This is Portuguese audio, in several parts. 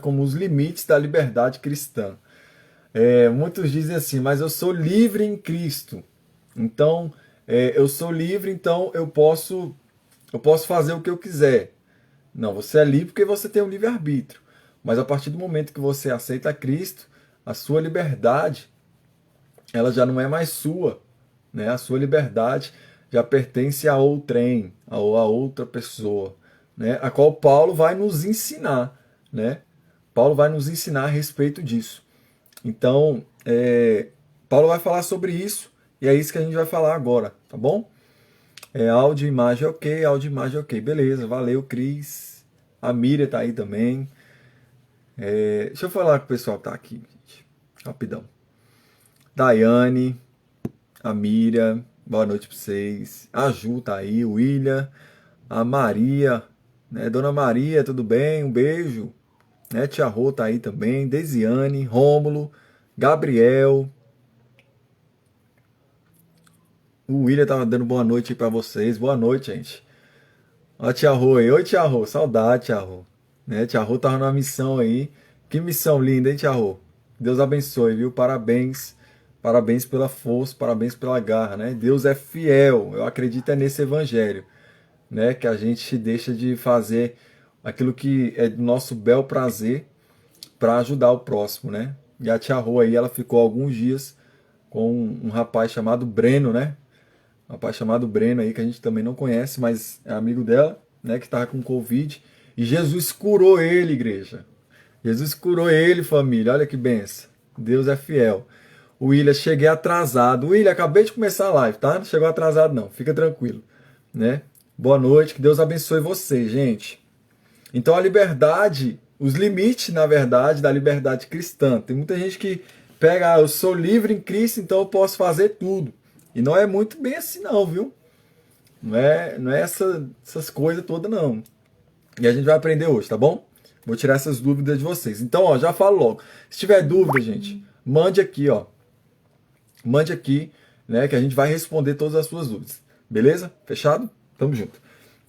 como os limites da liberdade cristã. Muitos dizem assim, mas eu sou livre em Cristo. Então, eu sou livre, então eu posso fazer o que eu quiser. Não, você é livre porque você tem um livre-arbítrio. Mas a partir do momento que você aceita Cristo, a sua liberdade, ela já não é mais sua, né? A sua liberdade já pertence a outrem, a outra pessoa, né? A qual Paulo vai nos ensinar, né? Paulo vai nos ensinar a respeito disso. Então, Paulo vai falar sobre isso e é isso que a gente vai falar agora, tá bom? Áudio e imagem ok, áudio e imagem ok. Beleza, valeu, Cris. A Miriam tá aí também. Deixa eu falar com o pessoal que tá aqui, gente. Rapidão. Daiane, a Miriam, boa noite pra vocês. A Ju tá aí, o William, a Maria, né? Dona Maria, tudo bem? Um beijo. Né? Tia Rô tá aí também. Desiane, Rômulo, Gabriel. O William tava dando boa noite aí pra vocês. Boa noite, gente. Ó, a Tia Rô aí. Oi, Tia Rô. Saudade, Tia Rô. Né? Tia Rô tava numa missão aí. Que missão linda, hein, Tia Rô? Deus abençoe, viu? Parabéns. Parabéns pela força, parabéns pela garra, né? Deus é fiel. Eu acredito nesse evangelho, né? Que a gente deixa de fazer aquilo que é do nosso bel prazer para ajudar o próximo, né? E a Tia Rô aí, ela ficou alguns dias com um rapaz chamado Breno, né? Um rapaz chamado Breno aí, que a gente também não conhece, mas é amigo dela, né? Que tava com Covid. E Jesus curou ele, igreja. Jesus curou ele, família. Olha que benção. Deus é fiel. O William, cheguei atrasado. William, acabei de começar a live, tá? Não chegou atrasado, não. Fica tranquilo, né? Boa noite, que Deus abençoe você, gente. Então, a liberdade, os limites, na verdade, da liberdade cristã. Tem muita gente que pega, eu sou livre em Cristo, então eu posso fazer tudo. E não é muito bem assim, não, viu? Não é essas coisas todas, não. E a gente vai aprender hoje, tá bom? Vou tirar essas dúvidas de vocês. Então, ó, já falo logo. Se tiver dúvida, gente, mande aqui, ó. Mande aqui, né, que a gente vai responder todas as suas dúvidas. Beleza? Fechado? Tamo junto.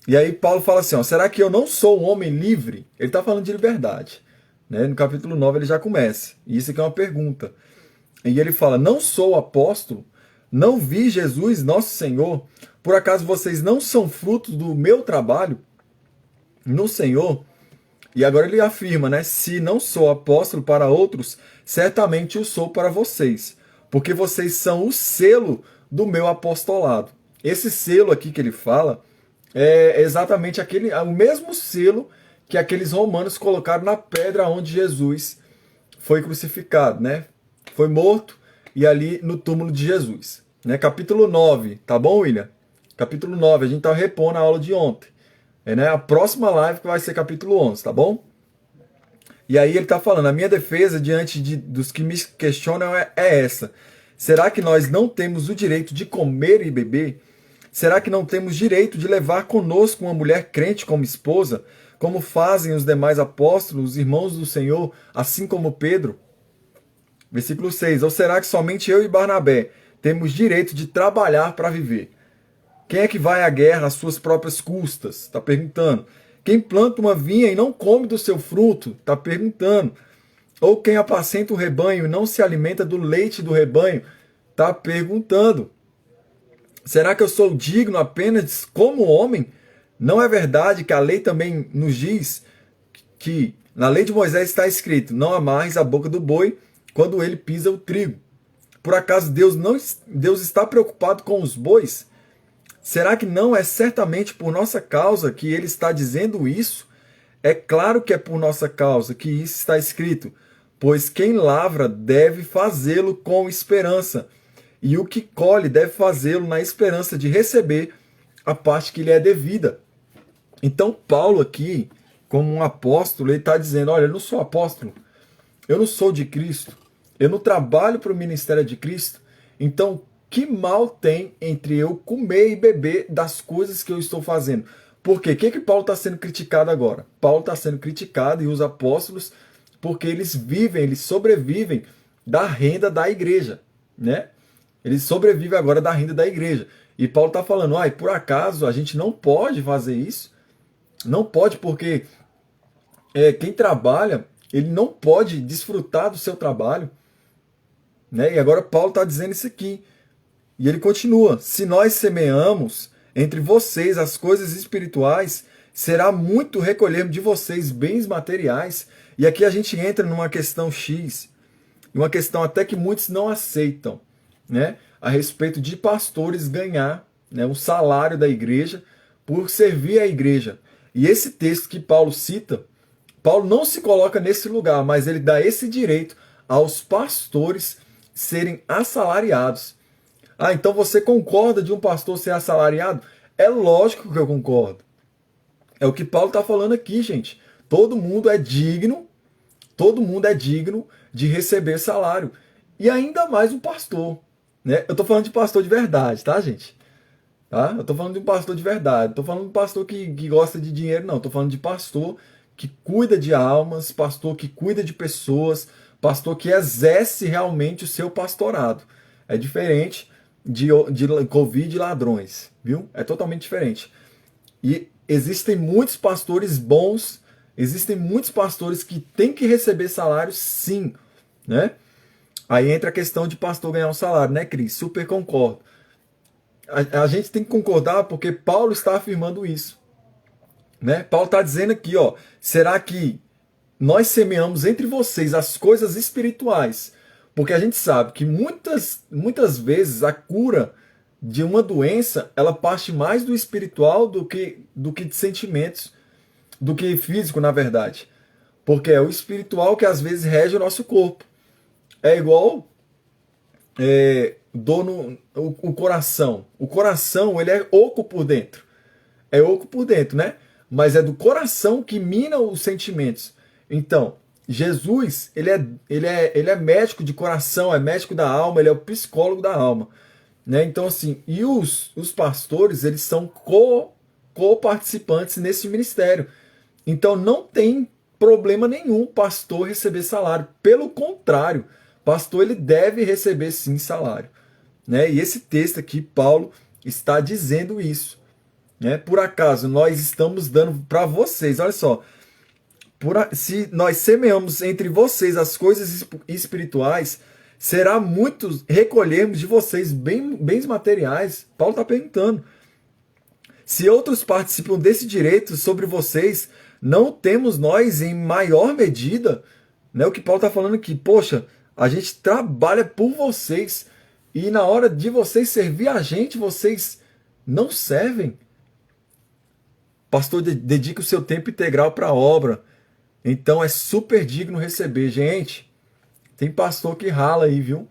E aí Paulo fala assim, ó, será que eu não sou um homem livre? Ele está falando de liberdade. Né? No capítulo 9 ele já começa. E isso aqui é uma pergunta. E ele fala, não sou apóstolo? Não vi Jesus, nosso Senhor? Por acaso vocês não são frutos do meu trabalho no Senhor? E agora ele afirma, né? Se não sou apóstolo para outros, certamente o sou para vocês, porque vocês são o selo do meu apostolado. Esse selo aqui que ele fala é exatamente o mesmo selo que aqueles romanos colocaram na pedra onde Jesus foi crucificado, né? Foi morto e ali no túmulo de Jesus. Né? Capítulo 9, tá bom, William? Capítulo 9, a gente tá repondo a aula de ontem. Né? A próxima live que vai ser capítulo 11, tá bom? E aí ele está falando, a minha defesa diante dos que me questionam é essa. Será que nós não temos o direito de comer e beber? Será que não temos direito de levar conosco uma mulher crente como esposa, como fazem os demais apóstolos, os irmãos do Senhor, assim como Pedro? Versículo 6. Ou será que somente eu e Barnabé temos direito de trabalhar para viver? Quem é que vai à guerra às suas próprias custas? Está perguntando. Quem planta uma vinha e não come do seu fruto? Está perguntando. Ou quem apacenta o rebanho e não se alimenta do leite do rebanho? Está perguntando. Será que eu sou digno apenas como homem? Não é verdade que a lei também nos diz que na lei de Moisés está escrito: não amarres a boca do boi quando ele pisa o trigo. Por acaso Deus está preocupado com os bois? Será que não é certamente por nossa causa que ele está dizendo isso? É claro que é por nossa causa que isso está escrito, pois quem lavra deve fazê-lo com esperança, e o que colhe deve fazê-lo na esperança de receber a parte que lhe é devida. Então Paulo aqui, como um apóstolo, ele está dizendo, olha, eu não sou apóstolo, eu não sou de Cristo, eu não trabalho para o ministério de Cristo, então que mal tem entre eu comer e beber das coisas que eu estou fazendo? Por quê? O que Paulo está sendo criticado agora? Paulo está sendo criticado e os apóstolos porque eles vivem, eles sobrevivem da renda da igreja, né? Eles sobrevivem agora da renda da igreja. E Paulo está falando, por acaso a gente não pode fazer isso? Não pode porque quem trabalha ele não pode desfrutar do seu trabalho, né? E agora Paulo está dizendo isso aqui. E ele continua: se nós semeamos entre vocês as coisas espirituais, será muito recolhermos de vocês bens materiais. E aqui a gente entra numa questão X, uma questão até que muitos não aceitam, né? A respeito de pastores ganhar, né, um salário da igreja por servir a igreja. E esse texto que Paulo cita, Paulo não se coloca nesse lugar, mas ele dá esse direito aos pastores serem assalariados. Ah, então você concorda de um pastor ser assalariado? É lógico que eu concordo. É o que Paulo está falando aqui, gente. Todo mundo é digno de receber salário. E ainda mais um pastor, né? Eu estou falando de pastor de verdade, tá, gente? Tá? Eu estou falando de um pastor de verdade. Estou falando de um pastor que gosta de dinheiro, não. Estou falando de pastor que cuida de almas, pastor que cuida de pessoas, pastor que exerce realmente o seu pastorado. É diferente de Covid e ladrões, viu? É totalmente diferente. E existem muitos pastores bons, existem muitos pastores que têm que receber salário, sim, né? Aí entra a questão de pastor ganhar um salário, né, Cris? Super concordo. A gente tem que concordar porque Paulo está afirmando isso, né? Paulo está dizendo aqui, ó, será que nós semeamos entre vocês as coisas espirituais? Porque a gente sabe que muitas vezes a cura de uma doença, ela parte mais do espiritual do que de sentimentos, do que físico, na verdade. Porque é o espiritual que às vezes rege o nosso corpo. É igual dor no o coração. O coração, ele é oco por dentro. É oco por dentro, né? Mas é do coração que mina os sentimentos. Então, Jesus, ele é médico de coração, é médico da alma, ele é o psicólogo da alma. Né? Então, assim, e os pastores, eles são co-participantes nesse ministério. Então, não tem problema nenhum o pastor receber salário. Pelo contrário, pastor, ele deve receber sim salário. Né? E esse texto aqui, Paulo está dizendo isso. Né? Por acaso, nós estamos dando para vocês, olha só, se nós semeamos entre vocês as coisas espirituais, será muito recolhermos de vocês bens materiais. Paulo está perguntando. Se outros participam desse direito sobre vocês, não temos nós em maior medida? Né? O que Paulo está falando aqui, poxa, a gente trabalha por vocês e na hora de vocês servir a gente, vocês não servem. Pastor, dedica o seu tempo integral para a obra. Então é super digno receber. Gente, tem pastor que rala aí, viu?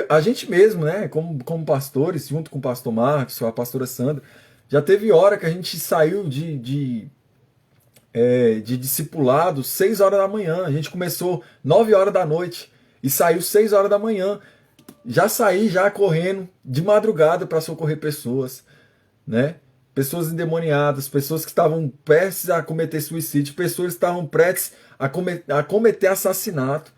A gente mesmo, né, como pastores, junto com o pastor Marcos, a pastora Sandra, já teve hora que a gente saiu de discipulado 6 horas da manhã. A gente começou 9 horas da noite e saiu 6 horas da manhã. Já saí já correndo de madrugada para socorrer pessoas, né? Pessoas endemoniadas, pessoas que estavam prestes a cometer suicídio, pessoas que estavam prestes a cometer assassinato.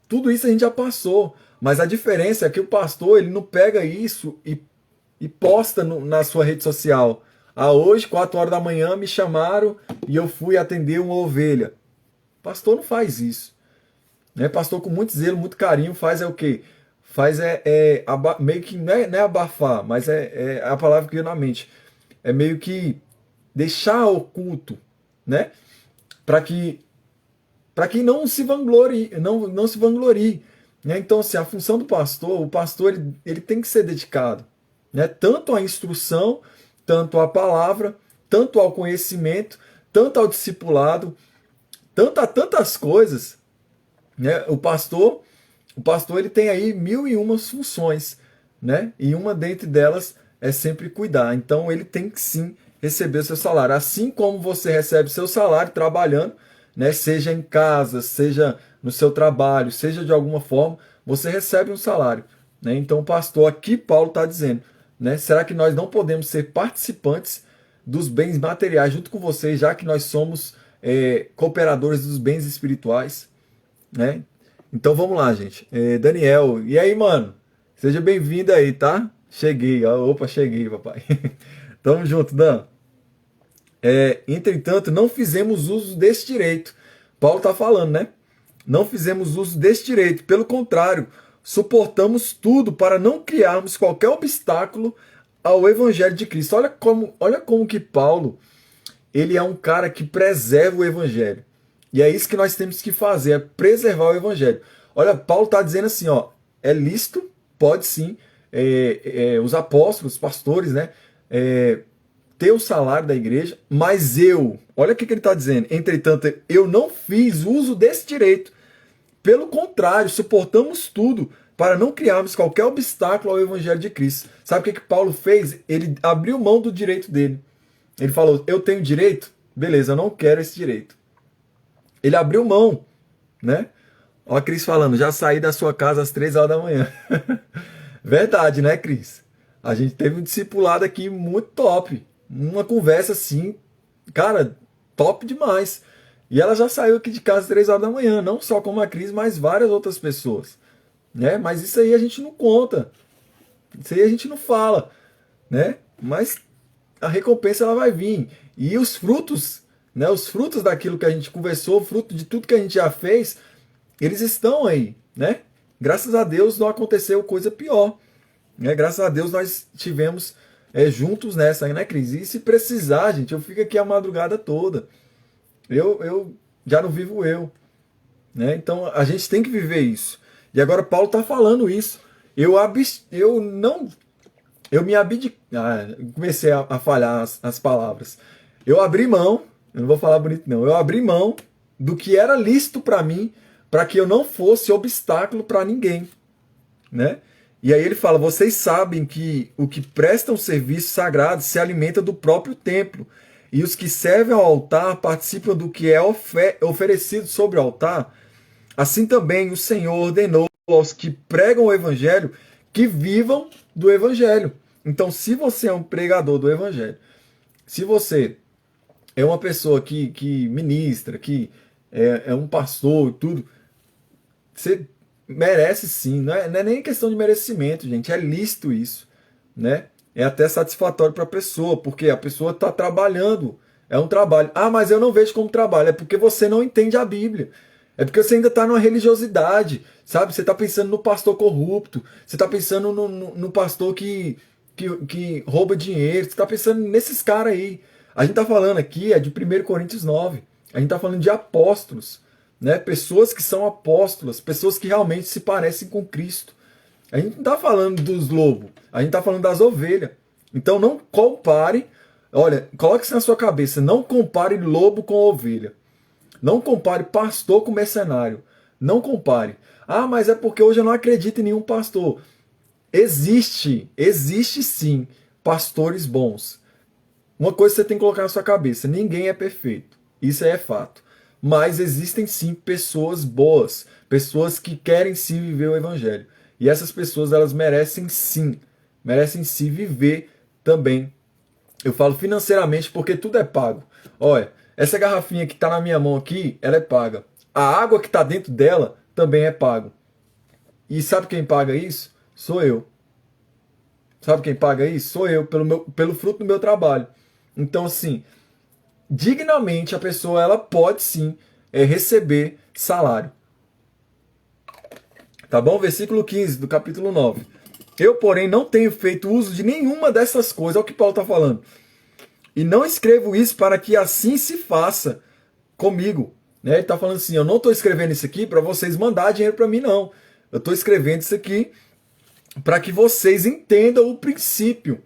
Tudo isso a gente já passou, mas a diferença é que o pastor ele não pega isso e posta na sua rede social. Ah, hoje, 4 horas da manhã, me chamaram e eu fui atender uma ovelha. Pastor não faz isso. Né? Pastor com muito zelo, muito carinho, faz o quê? Faz meio que, não é abafar, mas é a palavra que veio na mente. É meio que deixar oculto, né? Para que não se vanglorie, não se vanglorie. Né? Então, assim, a função do pastor, o pastor ele tem que ser dedicado, né? Tanto à instrução, tanto à palavra, tanto ao conhecimento, tanto ao discipulado, tanto a tantas coisas. Né? O pastor ele tem aí 1001 funções, né? E uma dentre delas é sempre cuidar. Então ele tem que sim receber seu salário. Assim como você recebe seu salário trabalhando, né? Seja em casa, seja no seu trabalho, seja de alguma forma, você recebe um salário. Né? Então o pastor, aqui Paulo está dizendo, né? Será que nós não podemos ser participantes dos bens materiais junto com vocês, já que nós somos cooperadores dos bens espirituais? Né? Então vamos lá, gente. Daniel, e aí, mano? Seja bem-vindo aí, tá? Cheguei, opa, cheguei, papai. Tamo junto, Dan. Entretanto, não fizemos uso desse direito. Paulo tá falando, né? não fizemos uso desse direito. Pelo contrário, suportamos tudo para não criarmos qualquer obstáculo ao evangelho de Cristo. Olha como que Paulo, ele é um cara que preserva o evangelho. E é isso que nós temos que fazer, é preservar o evangelho. Olha, Paulo está dizendo assim, ó, é lícito, pode sim, os apóstolos, os pastores, né, ter o salário da igreja, mas olha o que ele está dizendo, entretanto, eu não fiz uso desse direito. Pelo contrário, suportamos tudo para não criarmos qualquer obstáculo ao evangelho de Cristo. Sabe o que Paulo fez? Ele abriu mão do direito dele. Ele falou, eu tenho direito? Beleza, eu não quero esse direito. Ele abriu mão, né? Ó a Cris falando, já saí da sua casa às 3 horas da manhã. Verdade, né, Cris? A gente teve um discipulado aqui muito top. Uma conversa assim, cara, top demais. E ela já saiu aqui de casa às 3 horas da manhã, não só como a Cris, mas várias outras pessoas. Né? Mas isso aí a gente não conta. Isso aí a gente não fala, né? Mas a recompensa ela vai vir. E os frutos, né? Os frutos daquilo que a gente conversou, fruto de tudo que a gente já fez, eles estão aí, né? Graças a Deus não aconteceu coisa pior. Né? Graças a Deus nós tivemos juntos nessa, né, Cris? E se precisar, gente, eu fico aqui a madrugada toda. Eu já não vivo eu. Né? Então a gente tem que viver isso. E agora Paulo está falando isso. Eu me abdiquei. Comecei a falhar as palavras. Eu abri mão, eu não vou falar bonito não, eu abri mão do que era lícito para mim, para que eu não fosse obstáculo para ninguém. Né? E aí ele fala, vocês sabem que o que presta um serviço sagrado se alimenta do próprio templo, e os que servem ao altar participam do que é oferecido sobre o altar. Assim também o Senhor ordenou aos que pregam o evangelho que vivam do evangelho. Então, se você é um pregador do evangelho, se você é uma pessoa que ministra, que é um pastor e tudo, você merece sim. Não é nem questão de merecimento, gente. É lícito isso, né? É até satisfatório para a pessoa, porque a pessoa está trabalhando. É um trabalho. Ah, mas eu não vejo como trabalho. É porque você não entende a Bíblia. É porque você ainda está numa religiosidade, sabe? Você está pensando no pastor corrupto, você está pensando no pastor que rouba dinheiro, você está pensando nesses caras aí. A gente está falando aqui de 1 Coríntios 9. A gente está falando de apóstolos, né? Pessoas que são apóstolas, pessoas que realmente se parecem com Cristo. A gente não está falando dos lobos, a gente está falando das ovelhas. Então não compare, olha, coloque isso na sua cabeça, não compare lobo com ovelha. Não compare pastor com mercenário. Não compare. Ah, mas é porque hoje eu não acredito em nenhum pastor. Existe sim pastores bons. Uma coisa você tem que colocar na sua cabeça, ninguém é perfeito. Isso é fato. Mas existem sim pessoas boas, pessoas que querem sim viver o evangelho. E essas pessoas, elas merecem sim viver também. Eu falo financeiramente porque tudo é pago. Olha, essa garrafinha que está na minha mão aqui, ela é paga. A água que está dentro dela também é pago. E sabe quem paga isso? Sou eu. Sabe quem paga isso? Sou eu, pelo fruto do meu trabalho. Então, assim, dignamente a pessoa ela pode sim receber salário. Tá bom? Versículo 15 do capítulo 9. Eu, porém, não tenho feito uso de nenhuma dessas coisas. Olha o que Paulo está falando. E não escrevo isso para que assim se faça comigo. Né? Ele está falando assim, eu não estou escrevendo isso aqui para vocês mandar dinheiro para mim, não. Eu estou escrevendo isso aqui para que vocês entendam o princípio.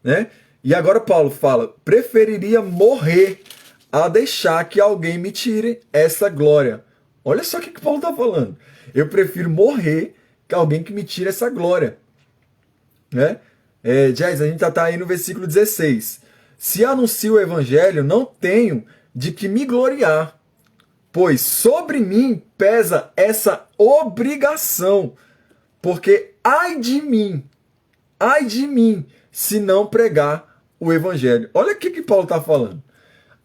Né? E agora Paulo fala, preferiria morrer a deixar que alguém me tire essa glória. Olha só o que Paulo está falando. Eu prefiro morrer que alguém que me tire essa glória. Né? Jazz, a gente já está aí no versículo 16. Se anuncio o evangelho, não tenho de que me gloriar, pois sobre mim pesa essa obrigação, porque ai de mim, se não pregar o evangelho. Olha o que Paulo está falando.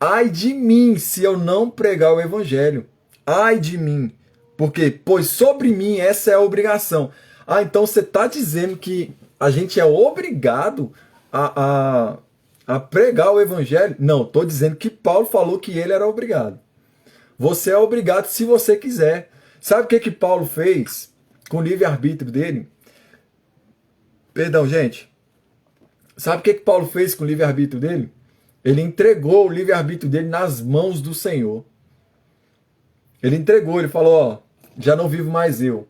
Ai de mim, se eu não pregar o evangelho. Ai de mim, porque, pois sobre mim essa é a obrigação. Ah, então você está dizendo que a gente é obrigado a pregar o evangelho? Não, estou dizendo que Paulo falou que ele era obrigado. Você é obrigado se você quiser. Sabe o que Paulo fez com o livre-arbítrio dele? Perdão, gente. Sabe o que Paulo fez com o livre-arbítrio dele? Ele entregou o livre-arbítrio dele nas mãos do Senhor. Ele entregou, ele falou, ó, já não vivo mais eu,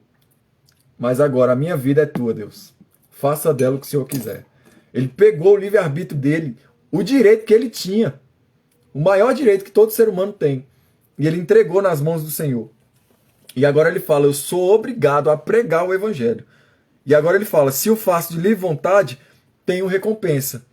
mas agora a minha vida é tua, Deus. Faça dela o que o Senhor quiser. Ele pegou o livre-arbítrio dele, o direito que ele tinha, o maior direito que todo ser humano tem, e ele entregou nas mãos do Senhor. E agora ele fala, eu sou obrigado a pregar o evangelho. E agora ele fala, se eu faço de livre vontade, tenho recompensa.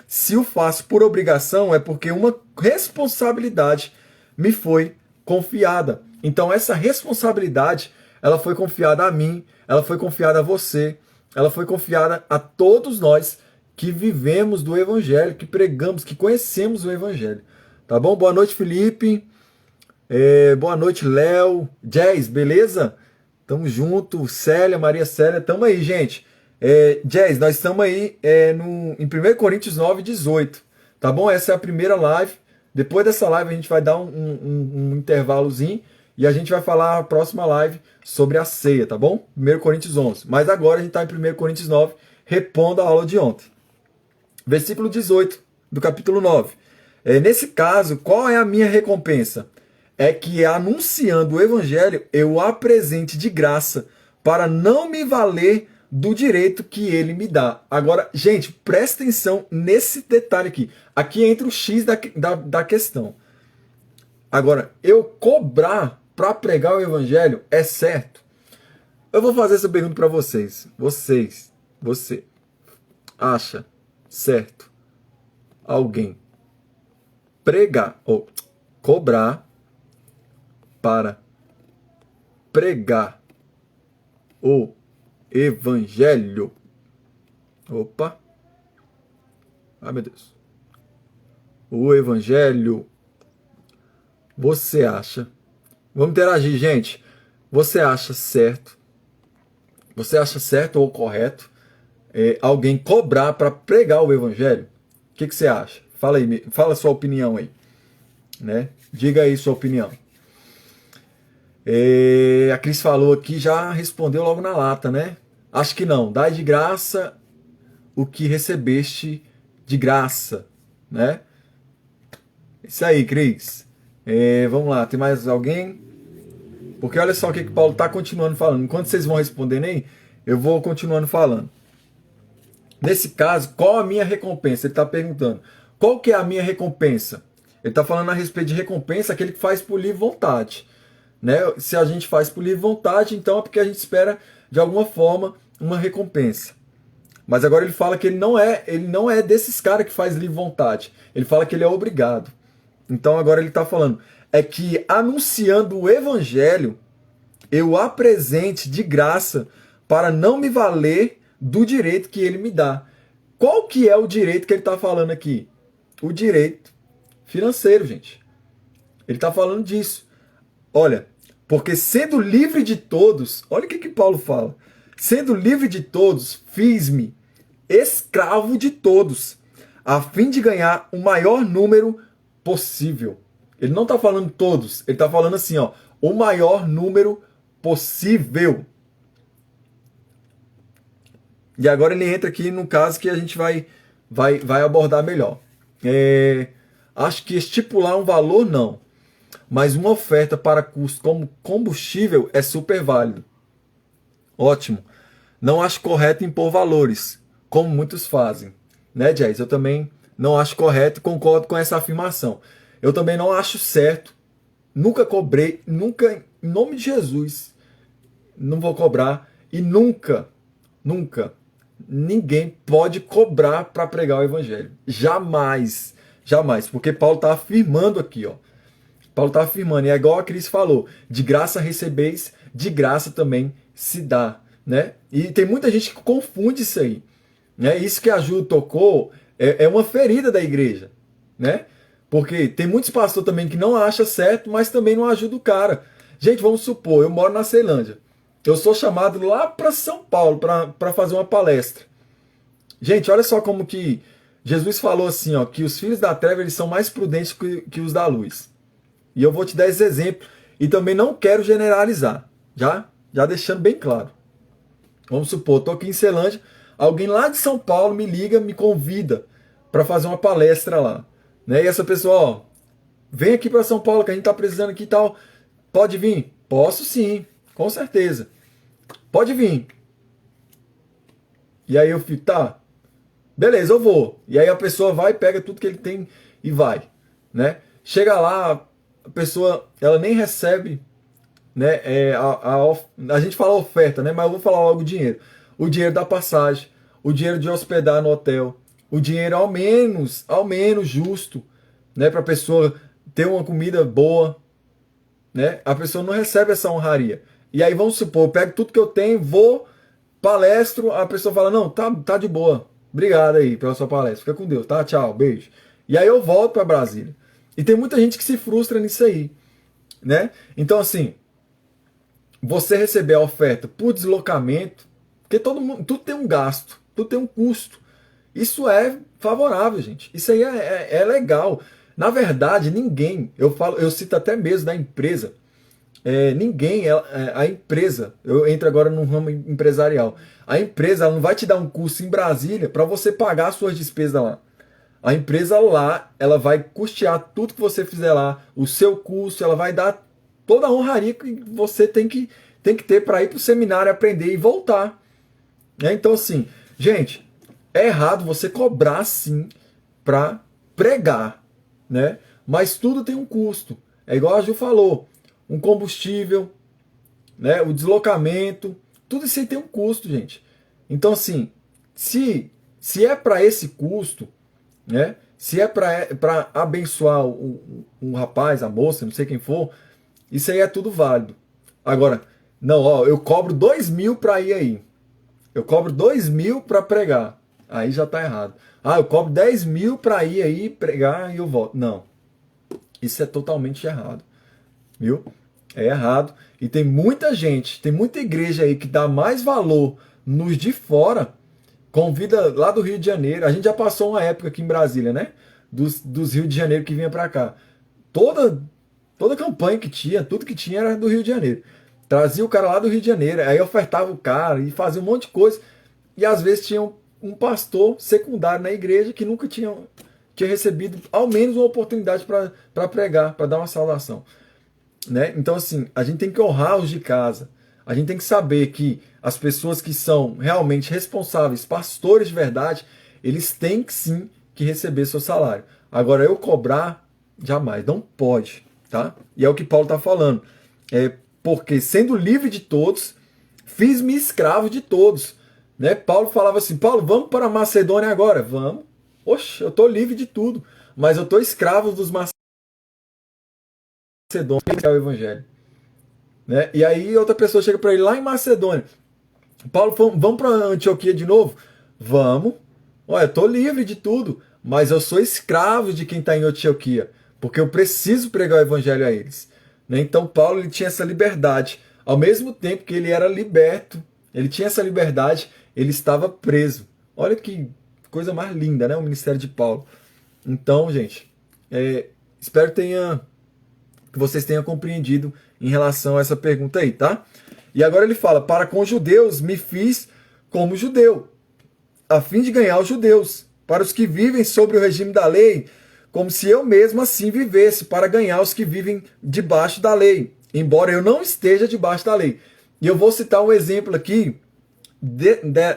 Se eu faço por obrigação, é porque uma responsabilidade me foi confiada. Então essa responsabilidade, ela foi confiada a mim, ela foi confiada a você, ela foi confiada a todos nós que vivemos do evangelho, que pregamos, que conhecemos o evangelho. Tá bom? Boa noite, Felipe. Boa noite, Léo. Jazz, beleza? Tamo junto. Célia, Maria Célia, tamo aí, gente. Jazz, nós estamos aí em 1 Coríntios 9, 18. Tá bom? Essa é a primeira live. Depois dessa live a gente vai dar um intervalozinho e a gente vai falar a próxima live sobre a ceia, tá bom? 1 Coríntios 11. Mas agora a gente está em 1 Coríntios 9, repondo a aula de ontem. Versículo 18 do capítulo 9. Nesse caso, qual é a minha recompensa? É que anunciando o evangelho eu apresente de graça para não me valer do direito que ele me dá. Agora, gente, presta atenção nesse detalhe aqui. Aqui entra o X da questão. Agora, eu cobrar para pregar o evangelho é certo? Eu vou fazer essa pergunta para vocês. Você acha certo alguém pregar ou cobrar para pregar o evangelho? Opa. Ai, meu Deus. O evangelho. Você acha? Vamos interagir, gente. Você acha certo? Você acha certo ou correto alguém cobrar para pregar o evangelho? O que você acha? Fala aí, fala a sua opinião aí, né? Diga aí sua opinião. A Cris falou aqui, já respondeu logo na lata, né? Acho que não. Dai de graça o que recebeste de graça, né? Isso aí, Cris. Vamos lá, tem mais alguém? Porque olha só o que Paulo está continuando falando. Enquanto vocês vão respondendo aí, eu vou continuando falando. Nesse caso, qual a minha recompensa? Ele está perguntando. Qual que é a minha recompensa? Ele está falando a respeito de recompensa, aquele que faz por livre vontade. Né? Se a gente faz por livre vontade, então é porque a gente espera, de alguma forma, uma recompensa. Mas agora ele fala que ele não é desses caras que faz livre vontade. Ele fala que ele é obrigado. Então agora ele está falando, é que anunciando o evangelho, eu apresente de graça para não me valer do direito que ele me dá. Qual que é o direito que ele está falando aqui? O direito financeiro, gente. Ele está falando disso. Olha, porque sendo livre de todos, olha o que Paulo fala. Sendo livre de todos, fiz-me escravo de todos, a fim de ganhar o maior número possível. Ele não está falando todos, ele está falando assim, ó, o maior número possível. E agora ele entra aqui no caso que a gente vai abordar melhor. Acho que estipular um valor não, mas uma oferta para custo como combustível é super válido. Ótimo. Não acho correto impor valores, como muitos fazem. Né, Jazz? Eu também não acho correto, concordo com essa afirmação. Eu também não acho certo, nunca cobrei, nunca, em nome de Jesus, não vou cobrar e nunca, ninguém pode cobrar para pregar o evangelho. Jamais, jamais, porque Paulo está afirmando aqui, ó. Paulo está afirmando, e é igual a Cris falou, de graça recebeis, de graça também se dá, né? E tem muita gente que confunde isso aí, né? Isso que a Ju tocou é uma ferida da igreja, né? Porque tem muitos pastores também que não acham certo, mas também não ajudam o cara. Gente, vamos supor, eu moro na Ceilândia. Eu sou chamado lá para São Paulo para fazer uma palestra. Gente, olha só como que Jesus falou assim, ó, que os filhos da treva eles são mais prudentes que os da luz. E eu vou te dar esse exemplo e também não quero generalizar, Já deixando bem claro. Vamos supor, estou aqui em Ceilândia, alguém lá de São Paulo me liga, me convida para fazer uma palestra lá. Né? E essa pessoa, ó, vem aqui para São Paulo que a gente está precisando aqui e tal. Pode vir? Posso sim, com certeza. Pode vir. E aí eu fico, tá, beleza, eu vou. E aí a pessoa vai, pega tudo que ele tem e vai. Né? Chega lá, a pessoa, ela nem recebe, né, a gente fala oferta, né, mas eu vou falar logo o dinheiro. O dinheiro da passagem, o dinheiro de hospedar no hotel, o dinheiro ao menos justo, né, para a pessoa ter uma comida boa, né? A pessoa não recebe essa honraria. E aí vamos supor, eu pego tudo que eu tenho, vou, palestro, a pessoa fala, não, tá de boa, obrigado aí pela sua palestra, fica com Deus, tá? Tchau, beijo. E aí eu volto para Brasília. E tem muita gente que se frustra nisso aí, né? Então assim, você receber a oferta por deslocamento, porque todo mundo, tudo tem um gasto, tudo tem um custo. Isso é favorável, gente. Isso aí é legal. Na verdade, ninguém, eu cito até mesmo da empresa, ninguém, a empresa, eu entro agora no ramo empresarial, a empresa ela não vai te dar um curso em Brasília para você pagar as suas despesas lá. A empresa lá, ela vai custear tudo que você fizer lá, o seu curso, ela vai dar toda a honraria que você tem que ter para ir para o seminário, aprender e voltar. Né? Então, assim, gente, é errado você cobrar sim para pregar, né? Mas tudo tem um custo. É igual a Ju falou, um combustível, né? O deslocamento, tudo isso aí tem um custo, gente. Então, assim, se é para esse custo, né? Se é para abençoar um rapaz, a moça, não sei quem for, isso aí é tudo válido. Agora, não, ó, eu cobro 2.000 para ir aí. Eu cobro 2.000 para pregar. Aí já tá errado. Ah, eu cobro 10.000 para ir aí pregar e eu volto. Não. Isso é totalmente errado. Viu? É errado. E tem muita gente, tem muita igreja aí que dá mais valor nos de fora, convida lá do Rio de Janeiro. A gente já passou uma época aqui em Brasília, né? Dos Rio de Janeiro que vinha para cá. Toda campanha que tinha, tudo que tinha era do Rio de Janeiro. Trazia o cara lá do Rio de Janeiro, aí ofertava o cara e fazia um monte de coisa. E às vezes tinha um pastor secundário na igreja que nunca tinha recebido ao menos uma oportunidade para pregar, para dar uma saudação. Né? Então, assim, a gente tem que honrar os de casa. A gente tem que saber que as pessoas que são realmente responsáveis, pastores de verdade, eles têm que sim que receber seu salário. Agora, eu cobrar, jamais, não pode. Tá? E é o que Paulo está falando. Porque sendo livre de todos, fiz-me escravo de todos. Né? Paulo falava assim, Paulo, vamos para a Macedônia agora? Vamos. Oxe, eu estou livre de tudo, mas eu estou escravo dos macedônios, que é o evangelho. Né? E aí outra pessoa chega para ele lá em Macedônia. Paulo, vamos para Antioquia de novo? Vamos. Olha, eu estou livre de tudo, mas eu sou escravo de quem está em Antioquia, porque eu preciso pregar o evangelho a eles. Né? Então Paulo ele tinha essa liberdade. Ao mesmo tempo que ele era liberto, ele tinha essa liberdade, ele estava preso. Olha que coisa mais linda, né? O ministério de Paulo. Então, gente, espero que vocês tenham compreendido em relação a essa pergunta aí, tá? E agora ele fala, para com os judeus me fiz como judeu, a fim de ganhar os judeus. Para os que vivem sobre o regime da lei, como se eu mesmo assim vivesse, para ganhar os que vivem debaixo da lei, embora eu não esteja debaixo da lei. E eu vou citar um exemplo aqui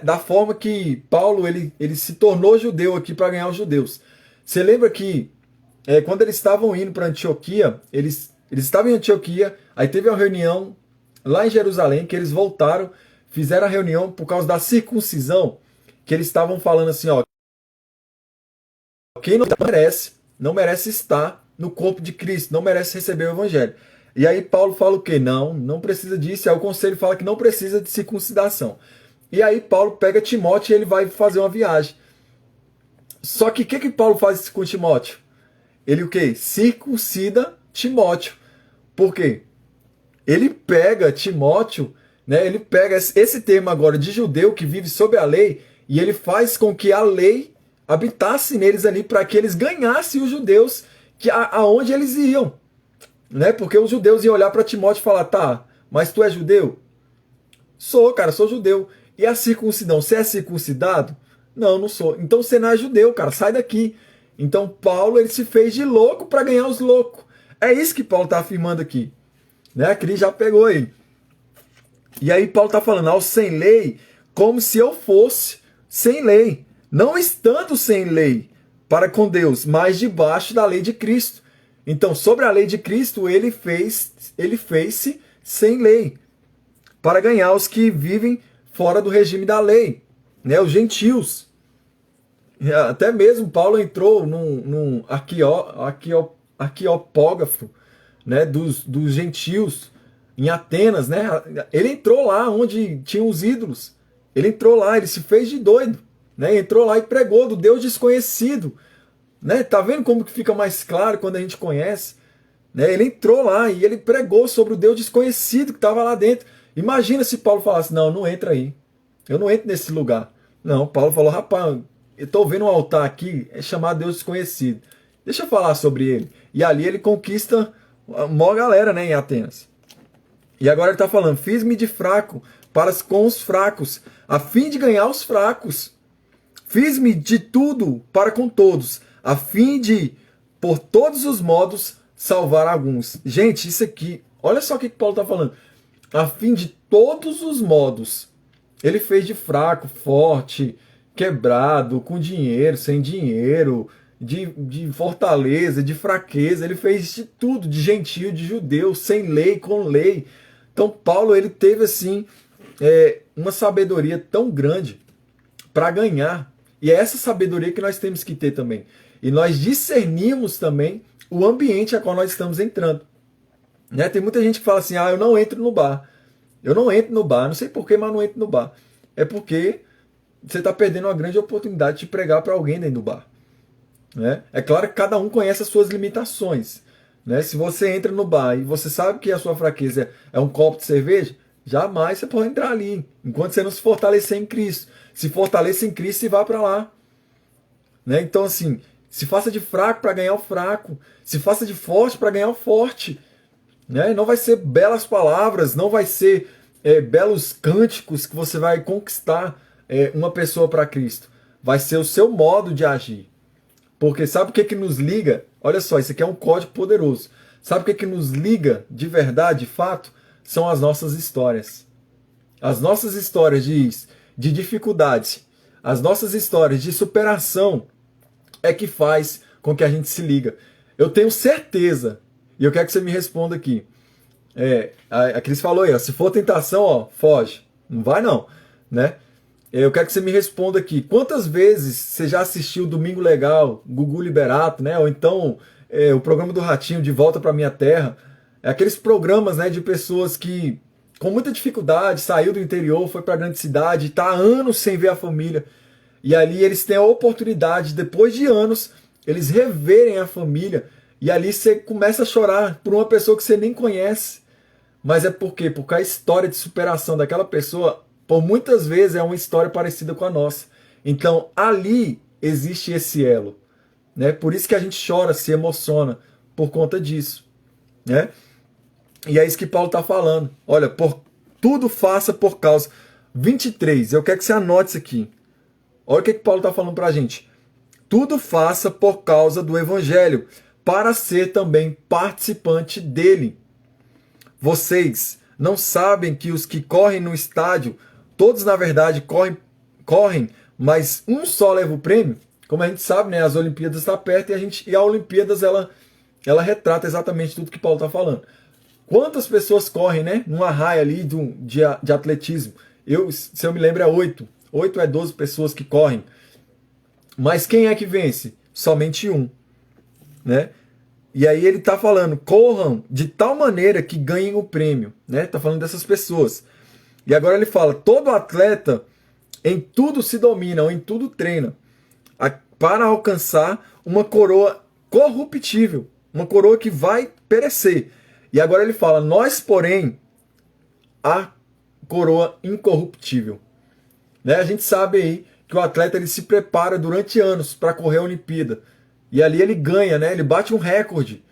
da forma que Paulo ele se tornou judeu aqui para ganhar os judeus. Você lembra que quando eles estavam indo para Antioquia, eles estavam em Antioquia, aí teve uma reunião lá em Jerusalém, que eles voltaram, fizeram a reunião por causa da circuncisão, que eles estavam falando assim, ó, quem não merece estar no corpo de Cristo, não merece receber o evangelho. E aí Paulo fala o quê? Não precisa disso, aí o conselho fala que não precisa de circuncidação. E aí Paulo pega Timóteo e ele vai fazer uma viagem. Só que o que Paulo faz com Timóteo? Ele o quê? Circuncida Timóteo. Por quê? Ele pega Timóteo, né? Ele pega esse termo agora de judeu que vive sob a lei e ele faz com que a lei habitasse neles ali para que eles ganhassem os judeus aonde eles iam. Né? Porque os judeus iam olhar para Timóteo e falar, tá, Mas tu é judeu? Sou, cara, sou judeu. E a circuncidão, você é circuncidado? Não, não sou. Então você não é judeu, cara, sai daqui. Então Paulo, ele se fez de louco para ganhar os loucos. É isso que Paulo está afirmando aqui. Né? A Cris já pegou aí. E aí Paulo está falando, ao sem lei, como se eu fosse sem lei. Não estando sem lei para com Deus, mas debaixo da lei de Cristo. Então, sobre a lei de Cristo, ele fez-se sem lei, para ganhar os que vivem fora do regime da lei, né? Os gentios. Até mesmo Paulo entrou num arqueopógrafo, né? dos gentios em Atenas, né? Ele entrou lá onde tinham os ídolos. Ele entrou lá, ele se fez de doido, né? Entrou lá e pregou do Deus desconhecido, né? Tá vendo como que fica mais claro quando a gente conhece? Né? Ele entrou lá e ele pregou sobre o Deus desconhecido que estava lá dentro. Imagina se Paulo falasse, não, não entra aí. Eu não entro nesse lugar. Não, Paulo falou, rapaz, eu estou vendo um altar aqui, é chamado Deus desconhecido. Deixa eu falar sobre ele. E ali ele conquista a maior galera, né, em Atenas. E agora ele está falando, fiz-me de fraco para com os fracos, a fim de ganhar os fracos. Fiz-me de tudo para com todos, a fim de, por todos os modos, salvar alguns. Gente, isso aqui, olha só o que Paulo está falando. A fim de todos os modos. Ele fez de fraco, forte, quebrado, com dinheiro, sem dinheiro, de fortaleza, de fraqueza. Ele fez de tudo, de gentio, de judeu, sem lei, com lei. Então Paulo, ele teve assim uma sabedoria tão grande para ganhar. E é essa sabedoria que nós temos que ter também. E nós discernimos também o ambiente a qual nós estamos entrando. Né? Tem muita gente que fala assim, eu não entro no bar. Eu não entro no bar, não sei porquê, mas não entro no bar. É porque você está perdendo uma grande oportunidade de pregar para alguém dentro do bar. Né? É claro que cada um conhece as suas limitações. Né? Se você entra no bar e você sabe que a sua fraqueza é um copo de cerveja, jamais você pode entrar ali, enquanto você não se fortalecer em Cristo. Se fortaleça em Cristo e vá para lá. Né? Então assim, se faça de fraco para ganhar o fraco. Se faça de forte para ganhar o forte. Né? Não vai ser belas palavras, não vai ser belos cânticos que você vai conquistar uma pessoa para Cristo. Vai ser o seu modo de agir. Porque sabe o que nos liga? Olha só, isso aqui é um código poderoso. Sabe o que nos liga de verdade, de fato? São as nossas histórias. As nossas histórias de dificuldade, as nossas histórias de superação é que faz com que a gente se liga. Eu tenho certeza, e eu quero que você me responda aqui. A Cris falou aí, ó, se for tentação, ó, foge. Não vai não, né? Eu quero que você me responda aqui. Quantas vezes você já assistiu Domingo Legal, Gugu Liberato, né? Ou então o programa do Ratinho, De Volta para Minha Terra? Aqueles programas, né, de pessoas que com muita dificuldade saiu do interior, foi para a grande cidade, está há anos sem ver a família. E ali eles têm a oportunidade, depois de anos, eles reverem a família. E ali você começa a chorar por uma pessoa que você nem conhece. Mas é por quê? Porque a história de superação daquela pessoa, por muitas vezes, é uma história parecida com a nossa. Então, ali existe esse elo. Né? Por isso que a gente chora, se emociona, por conta disso. Né? E é isso que Paulo está falando. Olha, tudo faça por causa. 23, eu quero que você anote isso aqui. Olha o que Paulo está falando para a gente. Tudo faça por causa do Evangelho, para ser também participante dele. Vocês não sabem que os que correm no estádio, todos na verdade correm, mas um só leva o prêmio? Como a gente sabe, né, as Olimpíadas estão perto e a Olimpíadas ela retrata exatamente tudo que Paulo está falando. Quantas pessoas correm, né, numa raia ali de atletismo? Se eu me lembro, é 8. 8 é 12 pessoas que correm. Mas quem é que vence? Somente um. Né? E aí ele está falando, corram de tal maneira que ganhem o prêmio. Né? Está falando dessas pessoas. E agora ele fala, todo atleta em tudo se domina, ou em tudo treina, para alcançar uma coroa corruptível, uma coroa que vai perecer. E agora ele fala, nós, porém, a coroa incorruptível. Né? A gente sabe aí que o atleta ele se prepara durante anos para correr a Olimpíada. E ali ele ganha, né? Ele bate um recorde.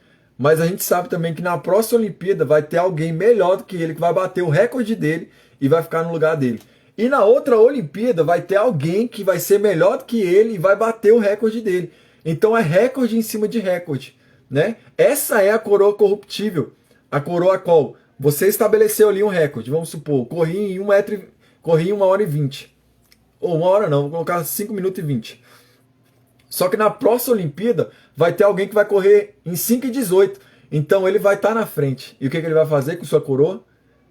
mas a gente sabe também que na próxima Olimpíada vai ter alguém melhor do que ele, que vai bater o recorde dele e vai ficar no lugar dele. E na outra Olimpíada vai ter alguém que vai ser melhor do que ele e vai bater o recorde dele. Então é recorde em cima de recorde, né? Essa é a coroa corruptível. A coroa qual você estabeleceu ali um recorde. Vamos supor, corri em 1 hora e 20. Ou 1 hora não, vou colocar 5 minutos e 20. Só que na próxima Olimpíada vai ter alguém que vai correr em 5 e 18. Então ele vai estar na frente. E o que ele vai fazer com sua coroa?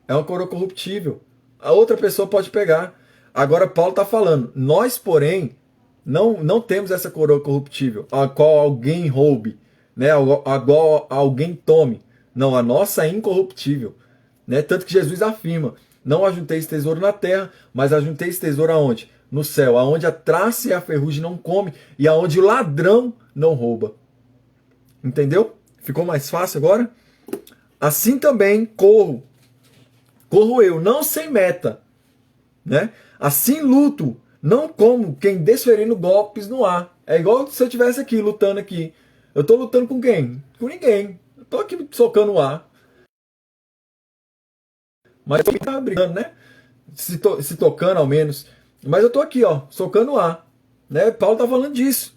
É uma coroa corruptível. A outra pessoa pode pegar. Agora Paulo está falando, nós, porém, não temos essa coroa corruptível, a qual alguém roube, né? A qual alguém tome. Não, a nossa é incorruptível. Né? Tanto que Jesus afirma, não ajunteis tesouro na terra, mas ajunteis tesouro aonde? No céu, aonde a traça e a ferrugem não come, e aonde o ladrão não rouba. Entendeu? Ficou mais fácil agora? Assim também corro eu, não sem meta, né? Assim luto, não como quem desferindo golpes no ar. É igual se eu estivesse aqui, lutando aqui. Eu tô lutando com quem? Com ninguém. Eu tô aqui socando o ar. Mas eu tô brigando, né? Se tocando ao menos. Mas eu tô aqui, ó, socando o ar. Né? Paulo tá falando disso.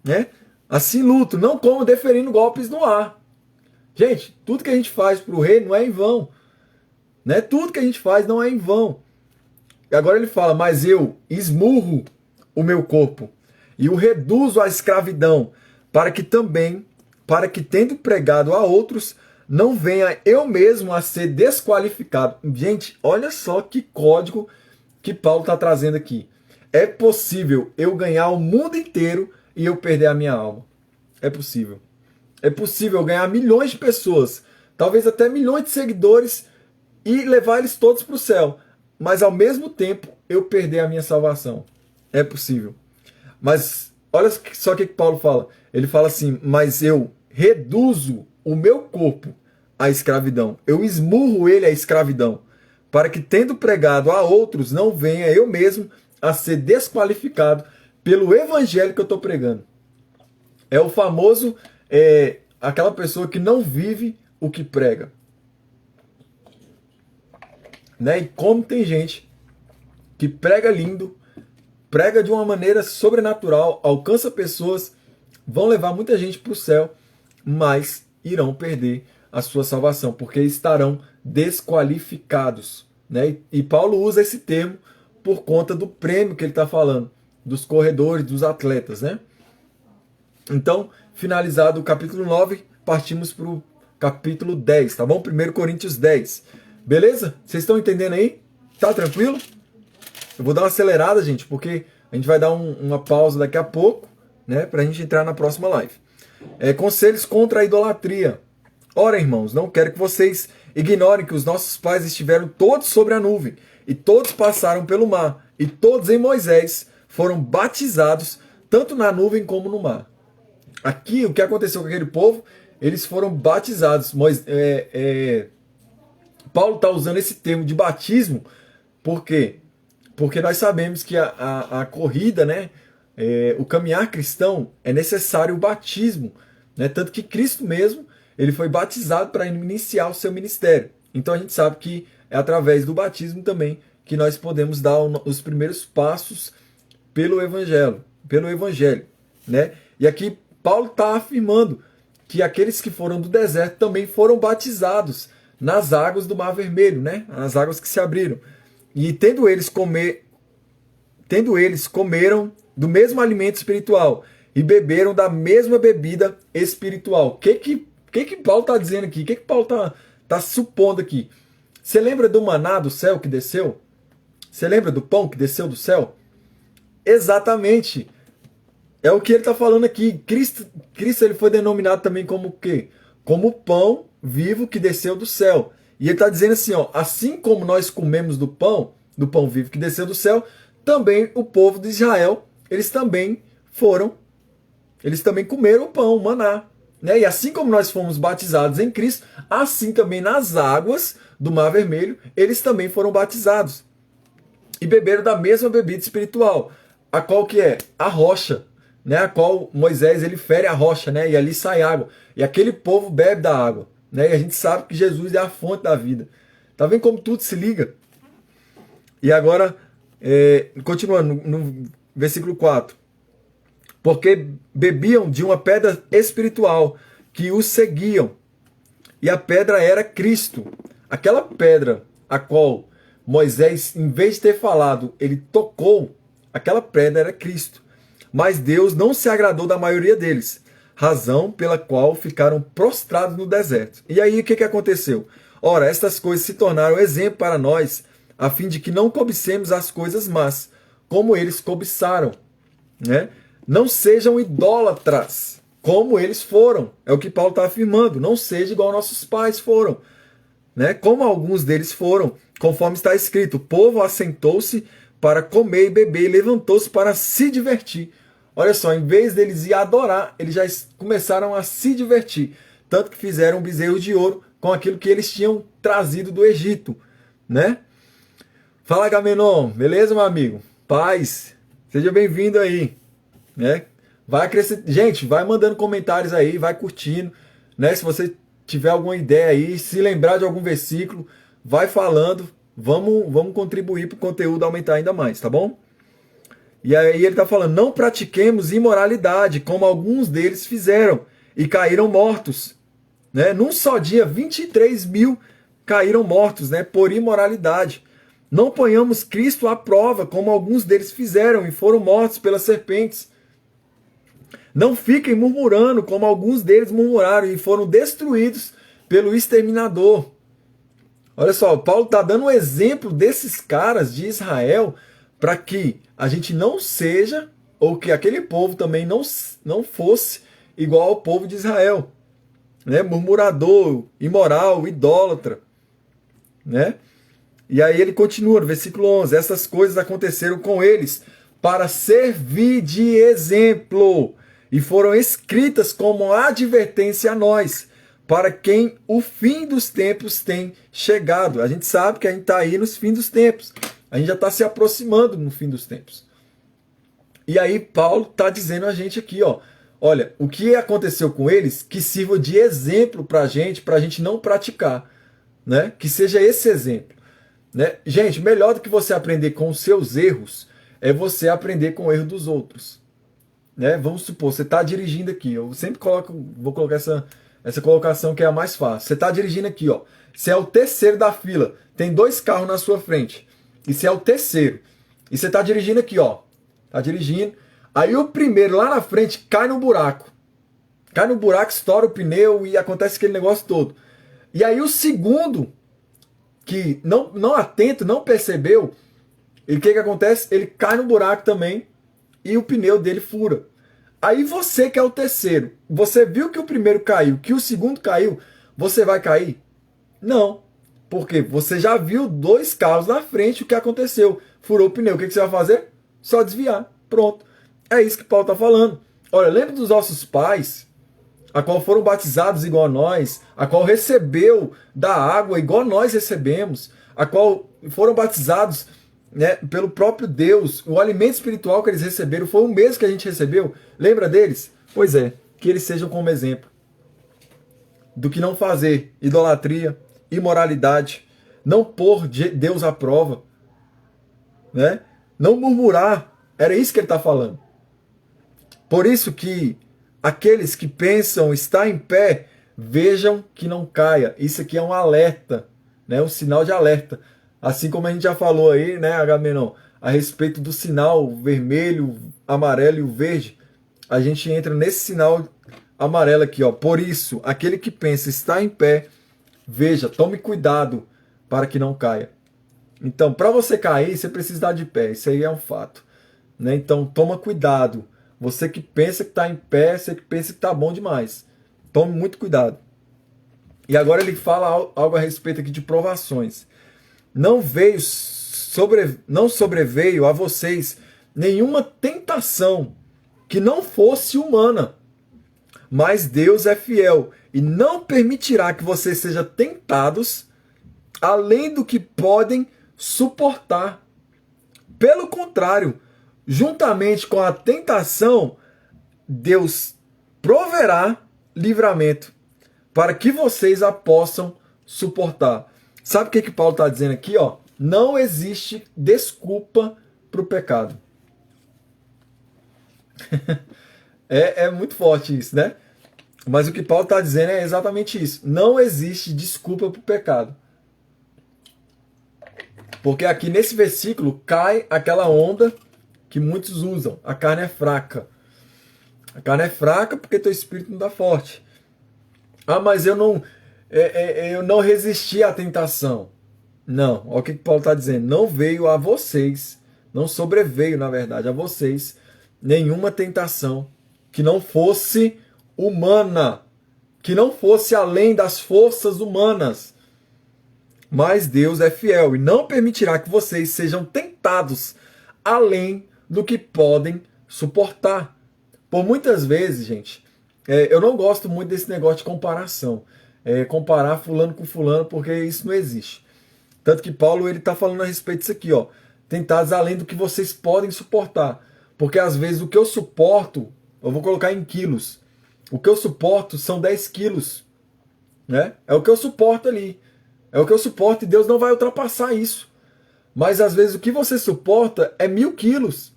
Né? Assim luto, não como deferindo golpes no ar. Gente, tudo que a gente faz pro rei não é em vão. Né? Tudo que a gente faz não é em vão. E agora ele fala, mas eu esmurro o meu corpo e o reduzo à escravidão, para que tendo pregado a outros, não venha eu mesmo a ser desqualificado. Gente, olha só que código que Paulo está trazendo aqui. É possível eu ganhar o mundo inteiro e eu perder a minha alma. É possível. É possível eu ganhar milhões de pessoas, talvez até milhões de seguidores e levar eles todos para o céu. Mas ao mesmo tempo eu perder a minha salvação. É possível. Mas olha só o que Paulo fala. Ele fala assim, mas eu reduzo o meu corpo à escravidão. Eu esmurro ele à escravidão. Para que tendo pregado a outros, não venha eu mesmo a ser desqualificado pelo evangelho que eu estou pregando. É o famoso, aquela pessoa que não vive o que prega. Né? E como tem gente que prega lindo, prega de uma maneira sobrenatural, alcança pessoas, vão levar muita gente para o céu, mas irão perder a sua salvação, porque estarão desqualificados. Né? E Paulo usa esse termo por conta do prêmio que ele está falando, dos corredores, dos atletas. Né? Então, finalizado o capítulo 9, partimos para o capítulo 10, tá bom? 1 Coríntios 10. Beleza? Vocês estão entendendo aí? Tá tranquilo? Eu vou dar uma acelerada, gente, porque a gente vai dar uma pausa daqui a pouco, né? Pra gente entrar na próxima live. Conselhos contra a idolatria. Ora, irmãos, não quero que vocês ignorem que os nossos pais estiveram todos sobre a nuvem, e todos passaram pelo mar, e todos em Moisés foram batizados, tanto na nuvem como no mar. Aqui, o que aconteceu com aquele povo? Eles foram batizados. Paulo está usando esse termo de batismo, por quê? Porque nós sabemos que a corrida, né, o caminhar cristão, é necessário o batismo. Né? Tanto que Cristo mesmo, ele foi batizado para iniciar o seu ministério. Então a gente sabe que é através do batismo também que nós podemos dar os primeiros passos pelo evangelho. Né? E aqui Paulo está afirmando que aqueles que foram do deserto também foram batizados nas águas do Mar Vermelho, né? As águas que se abriram. E tendo eles comeram do mesmo alimento espiritual e beberam da mesma bebida espiritual. O que Paulo está dizendo aqui? O que Paulo está supondo aqui? Você lembra do maná do céu que desceu? Você lembra do pão que desceu do céu? Exatamente. É o que ele está falando aqui. Cristo ele foi denominado também como o quê? Como pão vivo que desceu do céu. E ele está dizendo assim, ó, assim como nós comemos do pão vivo que desceu do céu, também o povo de Israel, eles também comeram o pão, o maná. Né? E assim como nós fomos batizados em Cristo, assim também nas águas do Mar Vermelho, eles também foram batizados. E beberam da mesma bebida espiritual. A qual que é? A rocha. né, a qual Moisés ele fere a rocha, né, e ali sai água. E aquele povo bebe da água, né, e a gente sabe que Jesus é a fonte da vida. Tá vendo como tudo se liga? E agora, continuando no versículo 4. Porque bebiam de uma pedra espiritual que os seguiam. E a pedra era Cristo. Aquela pedra a qual Moisés, em vez de ter falado, ele tocou, aquela pedra era Cristo. Mas Deus não se agradou da maioria deles, razão pela qual ficaram prostrados no deserto. E aí o que aconteceu? Ora, estas coisas se tornaram exemplo para nós, a fim de que não cobicemos as coisas más, como eles cobiçaram, né? Não sejam idólatras, como eles foram. É o que Paulo está afirmando. Não seja igual nossos pais foram, né? Como alguns deles foram, conforme está escrito: o povo assentou-se para comer e beber e levantou-se para se divertir. Olha só, em vez deles ir adorar, eles já começaram a se divertir. Tanto que fizeram um bezerro de ouro com aquilo que eles tinham trazido do Egito, né? Fala, Agamenon, beleza, meu amigo? Paz, seja bem-vindo aí, né? Vai acrescentar, gente, vai mandando comentários aí, vai curtindo, né? Se você tiver alguma ideia aí, se lembrar de algum versículo, vai falando, vamos contribuir para o conteúdo aumentar ainda mais, tá bom? E aí ele está falando: não pratiquemos imoralidade, como alguns deles fizeram, e caíram mortos, né? Num só dia, 23 mil caíram mortos, né? Por imoralidade. Não ponhamos Cristo à prova, como alguns deles fizeram, e foram mortos pelas serpentes. Não fiquem murmurando, como alguns deles murmuraram, e foram destruídos pelo exterminador. Olha só, Paulo está dando um exemplo desses caras de Israel, para que a gente não seja, ou que aquele povo também não fosse igual ao povo de Israel, né? Murmurador, imoral, idólatra, né? E aí ele continua no versículo 11: essas coisas aconteceram com eles para servir de exemplo, e foram escritas como advertência a nós, para quem o fim dos tempos tem chegado. A gente sabe que a gente está aí nos fins dos tempos. A gente já está se aproximando no fim dos tempos. E aí Paulo está dizendo a gente aqui, ó, olha, o que aconteceu com eles, que sirva de exemplo para a gente não praticar, né? Que seja esse exemplo, né? Gente, melhor do que você aprender com os seus erros, é você aprender com o erro dos outros, né? Vamos supor, você está dirigindo aqui, eu sempre vou colocar essa colocação que é a mais fácil. Você está dirigindo aqui, ó, você é o terceiro da fila, tem 2 carros na sua frente, e você é o terceiro, e você está dirigindo aqui, ó, tá dirigindo, aí o primeiro lá na frente cai no buraco, estoura o pneu e acontece aquele negócio todo. E aí o segundo, que não atento, não percebeu, e o que acontece? Ele cai no buraco também e o pneu dele fura. Aí você que é o terceiro, você viu que o primeiro caiu, que o segundo caiu, você vai cair? Não. Porque você já viu 2 carros na frente, o que aconteceu? Furou o pneu. O que você vai fazer? Só desviar. Pronto. É isso que Paulo está falando. Olha, lembra dos nossos pais, a qual foram batizados igual a nós, a qual recebeu da água igual nós recebemos, a qual foram batizados, né, pelo próprio Deus. O alimento espiritual que eles receberam foi o mesmo que a gente recebeu. Lembra deles? Pois é, que eles sejam como exemplo do que não fazer idolatria, imoralidade, não pôr Deus à prova, né? Não murmurar. Era isso que ele está falando. Por isso que aqueles que pensam estar em pé, vejam que não caia. Isso aqui é um alerta, né? Um sinal de alerta. Assim como a gente já falou aí, né, Agamenon, a respeito do sinal vermelho, amarelo e o verde, a gente entra nesse sinal amarelo aqui, ó. Por isso, aquele que pensa estar em pé, veja, tome cuidado para que não caia. Então, para você cair, você precisa estar de pé. Isso aí é um fato, né? Então, toma cuidado. Você que pensa que está em pé, você que pensa que está bom demais. Tome muito cuidado. E agora ele fala algo a respeito aqui de provações. Não sobreveio a vocês nenhuma tentação que não fosse humana. Mas Deus é fiel e não permitirá que vocês sejam tentados além do que podem suportar. Pelo contrário, juntamente com a tentação, Deus proverá livramento para que vocês a possam suportar. Sabe o que Paulo está dizendo aqui? Ó? Não existe desculpa para o pecado. É muito forte isso, né? Mas o que Paulo está dizendo é exatamente isso. Não existe desculpa para o pecado. Porque aqui nesse versículo cai aquela onda que muitos usam. A carne é fraca. A carne é fraca porque teu espírito não está forte. Ah, mas eu não resisti à tentação. Não, olha o que Paulo está dizendo. Não veio a vocês, não sobreveio, na verdade, a vocês nenhuma tentação que não fosse humana, que não fosse além das forças humanas. Mas Deus é fiel e não permitirá que vocês sejam tentados além do que podem suportar. Por muitas vezes, gente, eu não gosto muito desse negócio de comparação. Comparar fulano com fulano, porque isso não existe. Tanto que Paulo ele está falando a respeito disso aqui, ó. Tentados além do que vocês podem suportar. Porque às vezes o que eu suporto, eu vou colocar em quilos. O que eu suporto são 10 quilos. Né? É o que eu suporto ali. É o que eu suporto e Deus não vai ultrapassar isso. Mas às vezes o que você suporta é 1000 quilos.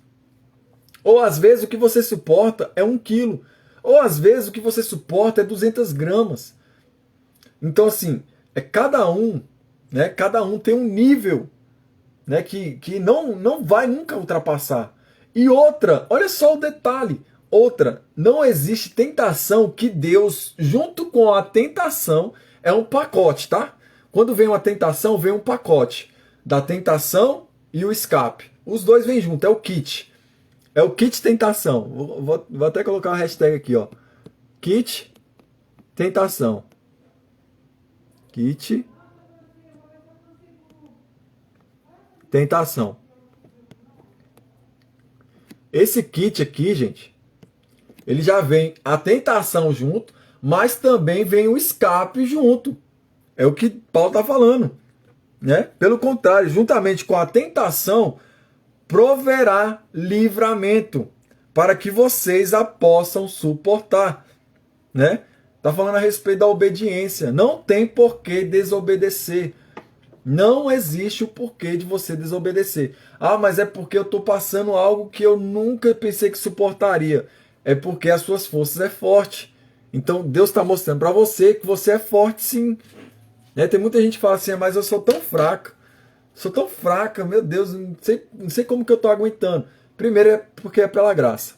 Ou às vezes o que você suporta é 1 quilo. Ou às vezes o que você suporta é 200 gramas. Então assim, cada um, né? Cada um tem um nível, né? Que não vai nunca ultrapassar. E outra, olha só o detalhe. Outra, não existe tentação que Deus, junto com a tentação, é um pacote, tá? Quando vem uma tentação, vem um pacote da tentação e o escape. Os dois vêm junto, é o kit. É o kit tentação. Vou até colocar uma hashtag aqui, ó. Kit tentação. Kit tentação. Esse kit aqui, gente, ele já vem a tentação junto, mas também vem o escape junto. É o que Paulo está falando, né? Pelo contrário, juntamente com a tentação, proverá livramento para que vocês a possam suportar, né? Tá falando a respeito da obediência. Não tem por que desobedecer. Não existe o porquê de você desobedecer. Ah, mas é porque eu estou passando algo que eu nunca pensei que suportaria. É porque as suas forças é forte. Então Deus está mostrando para você que você é forte sim. Né? Tem muita gente que fala assim, mas eu sou tão fraca. Sou tão fraca, meu Deus, não sei como que eu estou aguentando. Primeiro é porque é pela graça.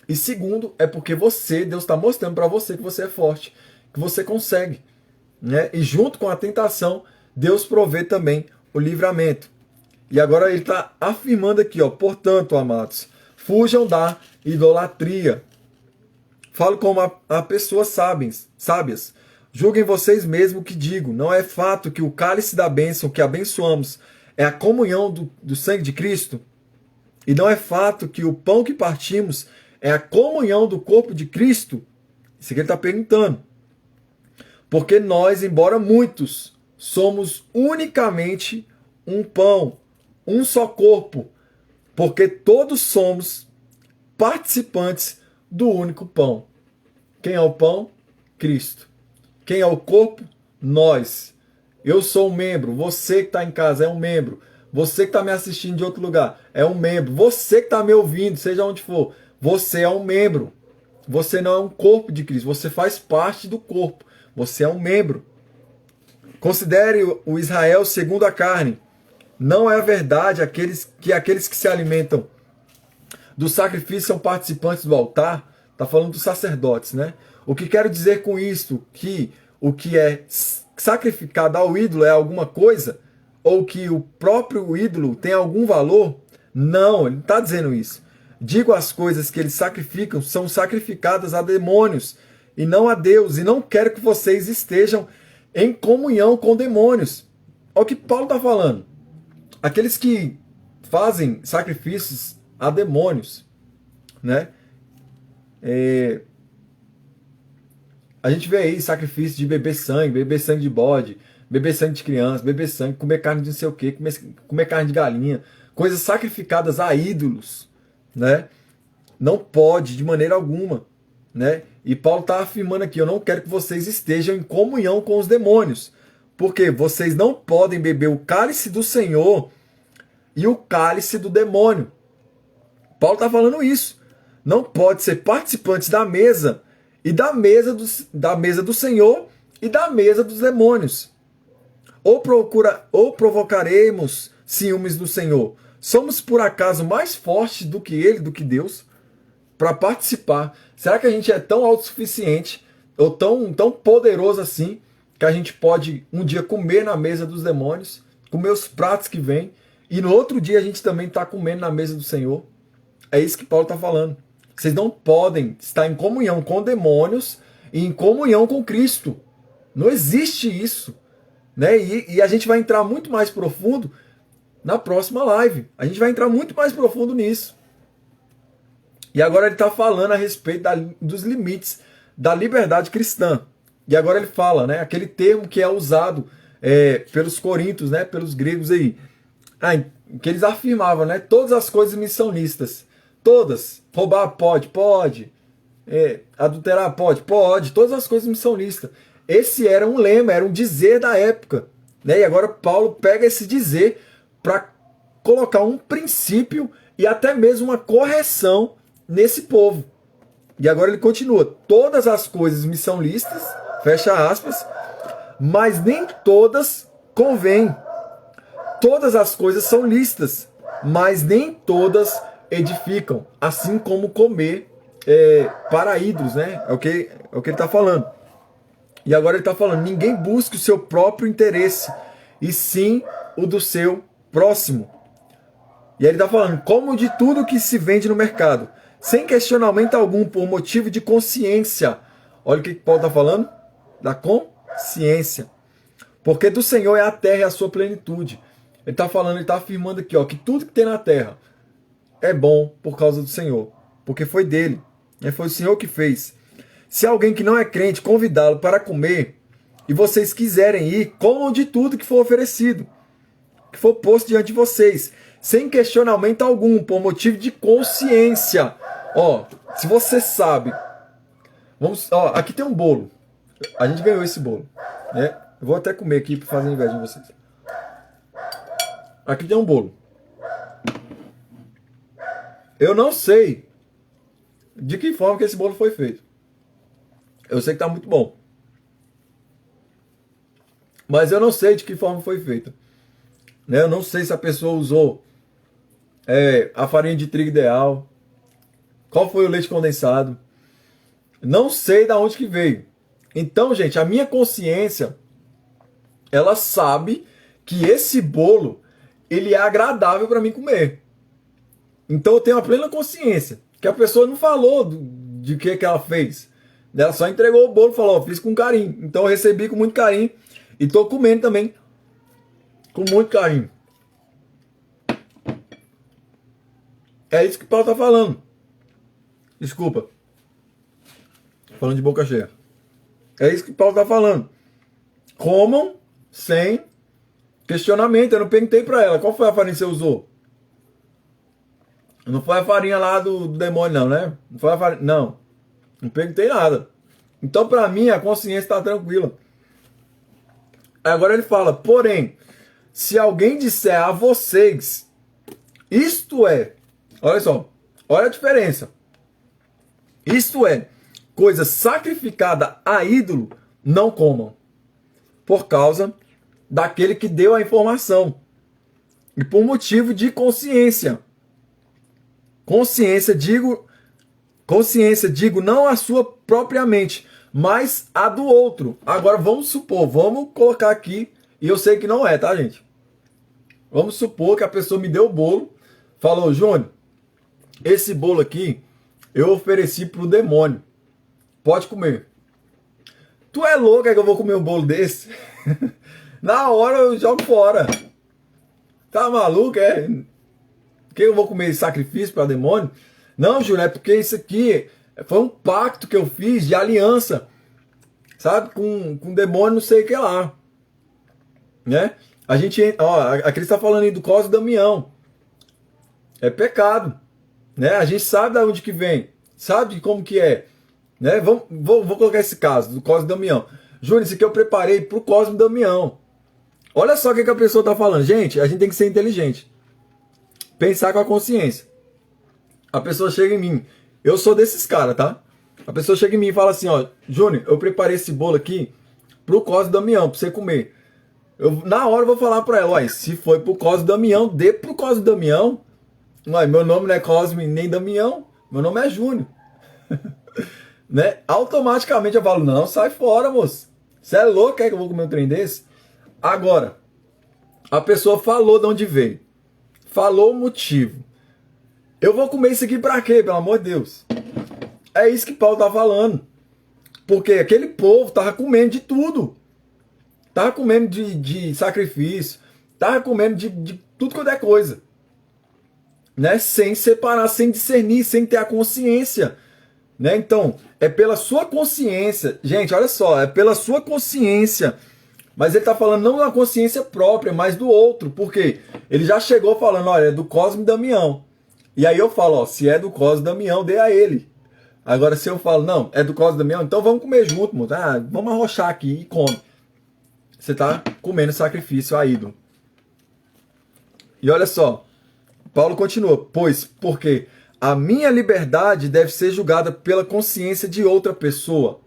E segundo é porque Deus está mostrando para você que você é forte. Que você consegue. Né? E junto com a tentação, Deus provê também o livramento. E agora ele está afirmando aqui, ó, portanto, amados, fujam da idolatria. Falo como a pessoas sábias. Julguem vocês mesmos o que digo. Não é fato que o cálice da bênção que abençoamos é a comunhão do sangue de Cristo? E não é fato que o pão que partimos é a comunhão do corpo de Cristo? Isso aqui ele está perguntando. Porque nós, embora muitos, somos unicamente um pão, um só corpo, porque todos somos participantes do único pão. Quem é o pão? Cristo. Quem é o corpo? Nós. Eu sou um membro, você que está em casa é um membro, você que está me assistindo de outro lugar é um membro, você que está me ouvindo, seja onde for, você é um membro. Você não é um corpo de Cristo, você faz parte do corpo, você é um membro. Considere o Israel segundo a carne. Não é verdade aqueles que se alimentam do sacrifício são participantes do altar? Está falando dos sacerdotes, né? O que quero dizer com isso? Que o que é sacrificado ao ídolo é alguma coisa? Ou que o próprio ídolo tem algum valor? Não, ele não está dizendo isso. Digo, as coisas que eles sacrificam são sacrificadas a demônios e não a Deus. E não quero que vocês estejam em comunhão com demônios. Olha o que Paulo está falando. Aqueles que fazem sacrifícios a demônios, né? A gente vê aí sacrifício de beber sangue de bode, beber sangue de criança, beber sangue, comer carne de não sei o quê, comer carne de galinha, coisas sacrificadas a ídolos, né? Não pode, de maneira alguma, né? E Paulo está afirmando aqui, eu não quero que vocês estejam em comunhão com os demônios, porque vocês não podem beber o cálice do Senhor e o cálice do demônio. Paulo está falando isso. Não pode ser participantes da mesa e da mesa do Senhor e da mesa dos demônios. Ou provocaremos ciúmes do Senhor. Somos por acaso mais fortes do que ele, do que Deus, para participar? Será que a gente é tão autossuficiente ou tão poderoso assim que a gente pode um dia comer na mesa dos demônios, comer os pratos que vêm, e no outro dia a gente também está comendo na mesa do Senhor? É isso que Paulo está falando. Vocês não podem estar em comunhão com demônios e em comunhão com Cristo. Não existe isso. Né? E a gente vai entrar muito mais profundo na próxima live. A gente vai entrar muito mais profundo nisso. E agora ele está falando a respeito dos limites da liberdade cristã. E agora ele fala, né, aquele termo que é usado pelos coríntios, né, pelos gregos aí, que eles afirmavam, né, todas as coisas me são lícitas. Todas. Roubar pode. Adulterar pode, todas as coisas me são lícitas. Esse era um lema, era um dizer da época, né? E agora Paulo pega esse dizer para colocar um princípio e até mesmo uma correção nesse povo. E agora ele continua: todas as coisas me são lícitas, fecha aspas, mas nem todas convêm. Todas as coisas são lícitas, mas nem todas edificam, assim como comer para ídolos, né? É o que ele está falando. E agora ele está falando: ninguém busque o seu próprio interesse, e sim o do seu próximo. E aí ele está falando: como de tudo que se vende no mercado, sem questionamento algum, por motivo de consciência. Olha o que Paulo está falando: da consciência. Porque do Senhor é a terra e a sua plenitude. Ele está falando, ele está afirmando aqui, ó, que tudo que tem na terra é bom por causa do Senhor, porque foi dele, foi o Senhor que fez. Se alguém que não é crente convidá-lo para comer, e vocês quiserem ir, comam de tudo que for oferecido, que for posto diante de vocês, sem questionamento algum, por motivo de consciência. Ó, se você sabe, aqui tem um bolo, a gente ganhou esse bolo, né? Eu vou até comer aqui para fazer inveja de vocês. Aqui tem um bolo. Eu não sei de que forma que esse bolo foi feito. Eu sei que tá muito bom. Mas eu não sei de que forma foi feita. Né? Eu não sei se a pessoa usou a farinha de trigo ideal. Qual foi o leite condensado. Não sei de onde que veio. Então, gente, a minha consciência, ela sabe que esse bolo, ele é agradável para mim comer. Então eu tenho a plena consciência que a pessoa não falou de que ela fez. Ela só entregou o bolo e falou: fiz com carinho. Então eu recebi com muito carinho e tô comendo também com muito carinho. É isso que Paulo tá falando. Desculpa. Falando de boca cheia. É isso que Paulo tá falando. Comam sem questionamento. Eu não perguntei para ela: qual foi a farinha que você usou? Não foi a farinha lá do demônio, não, né? Não foi a farinha. Não perguntei nada. Então, para mim, a consciência está tranquila. Agora ele fala: porém, se alguém disser a vocês, isto é, olha só, olha a diferença. Isto é, coisa sacrificada a ídolo, não comam, por causa daquele que deu a informação. E por motivo de consciência. Consciência, digo, não a sua propriamente, mas a do outro. Agora vamos supor, vamos colocar aqui, e eu sei que não é, tá, gente? Vamos supor que a pessoa me deu o bolo, falou: Júnior, esse bolo aqui eu ofereci pro demônio, pode comer. Tu é louco, é que eu vou comer um bolo desse? Na hora eu jogo fora. Tá maluco, é? Que eu vou comer sacrifício para demônio? Não, Júnior, é porque isso aqui foi um pacto que eu fiz de aliança, sabe? Com demônio, não sei o que lá. Né? Aqui ele está falando aí do Cosme e Damião. É pecado. né? A gente sabe de onde que vem, sabe como que é, né? Vou colocar esse caso do Cosme e Damião. Júnior, isso aqui eu preparei pro Cosme e Damião. Olha só o que a pessoa tá falando. Gente, a gente tem que ser inteligente. Pensar com a consciência. A pessoa chega em mim. Eu sou desses caras, tá? A pessoa chega em mim e fala assim, ó, Júnior, eu preparei esse bolo aqui pro Cosme e Damião, pra você comer. Na hora eu vou falar pra ela, uai, se foi pro Cosme e Damião, dê pro Cosme e Damião. Uai, meu nome não é Cosme nem Damião, meu nome é Júnior. Né? Automaticamente eu falo, não, sai fora, moço. Você é louco, quer que eu vou comer um trem desse? Agora, a pessoa falou de onde veio. Falou o motivo. Eu vou comer isso aqui pra quê, pelo amor de Deus? É isso que Paulo tá falando. Porque aquele povo tava comendo de tudo. Tava comendo de sacrifício. Tava comendo de tudo quanto é coisa. Né? Sem separar, sem discernir, sem ter a consciência. Né? Então, é pela sua consciência. Gente, olha só. É pela sua consciência. Mas ele tá falando não da consciência própria, mas do outro. Por quê? Ele já chegou falando, olha, é do Cosme e Damião. E aí eu falo, ó, se é do Cosme e Damião, dê a ele. Agora se eu falo, não, é do Cosme e Damião, então vamos comer junto, moço. Ah, vamos arrochar aqui e come. Você tá comendo sacrifício a ídolo. E olha só, Paulo continua, pois, porque a minha liberdade deve ser julgada pela consciência de outra pessoa.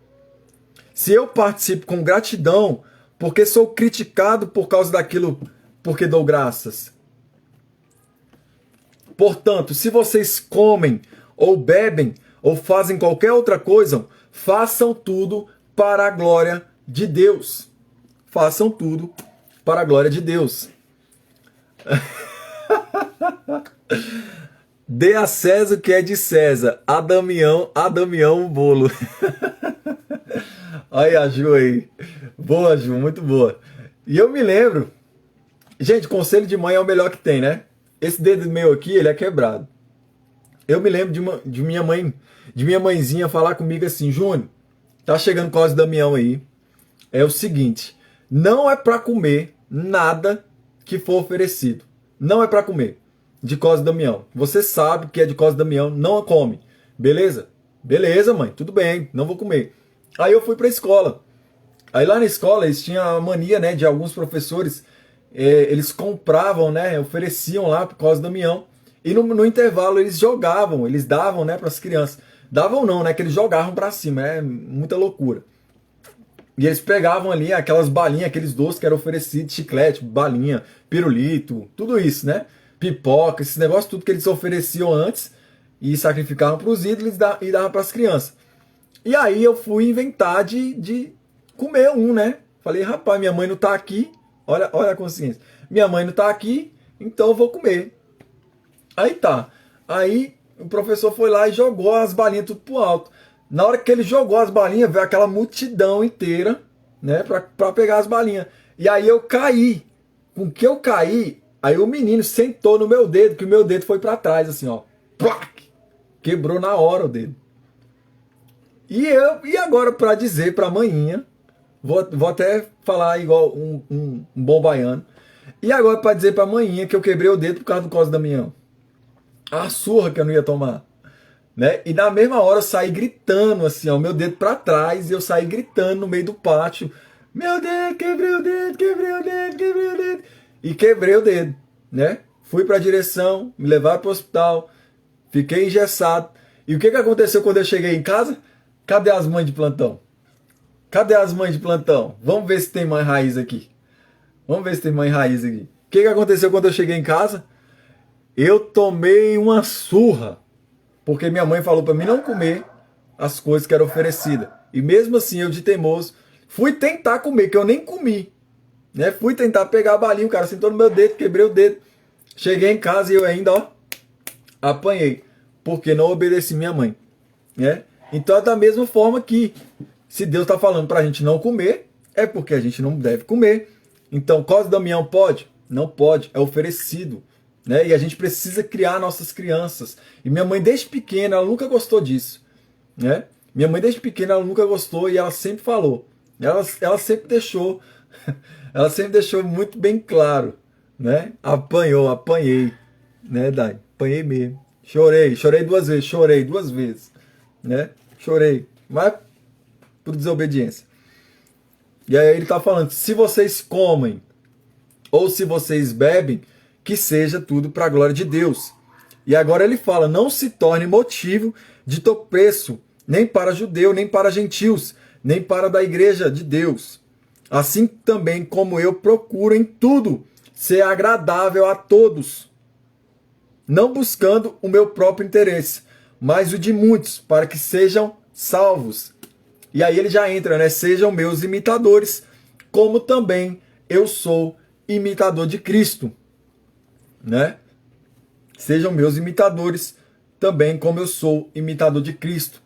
Se eu participo com gratidão, porque sou criticado por causa daquilo, porque dou graças. Portanto, se vocês comem, ou bebem, ou fazem qualquer outra coisa, façam tudo para a glória de Deus. Façam tudo para a glória de Deus. Dê a César o que é de César. A Damião o bolo. Olha a Ju aí. Boa, Ju, muito boa. E eu me lembro. Gente, conselho de mãe é o melhor que tem, né? Esse dedo meu aqui, ele é quebrado. Eu me lembro de minha mãezinha falar comigo assim, Júnior, tá chegando Cosme Damião aí. É o seguinte, não é pra comer nada que for oferecido. Não é pra comer de Cosme Damião. Você sabe que é de Cosme Damião, não a come. Beleza? Beleza, mãe, tudo bem, não vou comer. Aí eu fui pra escola. Aí lá na escola eles tinham a mania, né, de alguns professores, eles compravam, né, ofereciam lá pro Cosme Damião. E no intervalo eles jogavam, eles davam, né, para as crianças. Davam não, né, que eles jogavam para cima, é muita loucura. E eles pegavam ali aquelas balinhas, aqueles doces que eram oferecidos, chiclete, balinha, pirulito, tudo isso, né? Pipoca, esses negócios, tudo que eles ofereciam antes e sacrificavam para os ídolos e davam para as crianças. E aí eu fui inventar de comer um, né? Falei, rapaz, minha mãe não tá aqui, olha a consciência. Minha mãe não tá aqui, então eu vou comer. Aí tá. Aí o professor foi lá e jogou as balinhas tudo pro alto. Na hora que ele jogou as balinhas, veio aquela multidão inteira, né, pra pegar as balinhas. E aí eu caí. Com que eu caí, aí o menino sentou no meu dedo, que o meu dedo foi pra trás, assim, ó. Plac! Quebrou na hora o dedo. E agora pra dizer pra manhinha, vou até falar igual um bom baiano. E agora pra dizer pra manhinha que eu quebrei o dedo por causa do Cosme Damião. A surra que eu não ia tomar. Né? E na mesma hora eu saí gritando, assim, ó, meu dedo pra trás, e eu saí gritando no meio do pátio. Meu dedo, quebrei o dedo, quebrei o dedo, quebrei o dedo. E quebrei o dedo, né? Fui pra direção, me levaram pro hospital, fiquei engessado. E o que aconteceu quando eu cheguei em casa? Cadê as mães de plantão? Cadê as mães de plantão? Vamos ver se tem mãe raiz aqui. Vamos ver se tem mãe raiz aqui. O que aconteceu quando eu cheguei em casa? Eu tomei uma surra. Porque minha mãe falou para mim não comer as coisas que eram oferecidas. E mesmo assim, eu de teimoso, fui tentar comer, que eu nem comi. Né? Fui tentar pegar a balinha, o cara sentou no meu dedo, quebrei o dedo. Cheguei em casa e eu ainda, ó, apanhei. Porque não obedeci minha mãe. Né? Então é da mesma forma que, se Deus está falando para a gente não comer, é porque a gente não deve comer. Então, Cosme Damião pode? Não pode, é oferecido. Né? E a gente precisa criar nossas crianças. E minha mãe, desde pequena, ela nunca gostou disso. Né? Minha mãe, desde pequena, ela nunca gostou e ela sempre falou. Ela sempre deixou, ela sempre deixou muito bem claro. Né? Apanhei, né, Dai? Apanhei mesmo. Chorei duas vezes, né? Chorei, mas por desobediência. E aí ele tá falando, se vocês comem ou se vocês bebem, que seja tudo para a glória de Deus. E agora ele fala, não se torne motivo de tropeço, nem para judeu, nem para gentios, nem para da igreja de Deus. Assim também como eu procuro em tudo ser agradável a todos, não buscando o meu próprio interesse, mas o de muitos, para que sejam salvos. E aí ele já entra, né? Sejam meus imitadores, como também eu sou imitador de Cristo, né? Sejam meus imitadores, também como eu sou imitador de Cristo.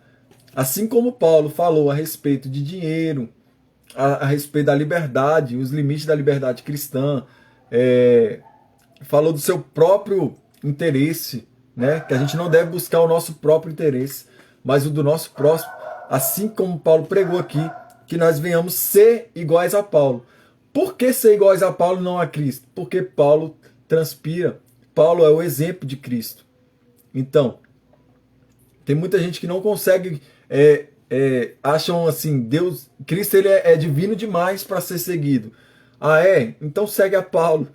Assim como Paulo falou a respeito de dinheiro, a respeito da liberdade, os limites da liberdade cristã, falou do seu próprio interesse, né? Que a gente não deve buscar o nosso próprio interesse, mas o do nosso próximo. Assim como Paulo pregou aqui, que nós venhamos ser iguais a Paulo. Por que ser iguais a Paulo e não a Cristo? Porque Paulo transpira. Paulo é o exemplo de Cristo. Então, tem muita gente que não consegue, acham assim, Deus, Cristo ele é divino demais para ser seguido. Ah, é? Então segue a Paulo.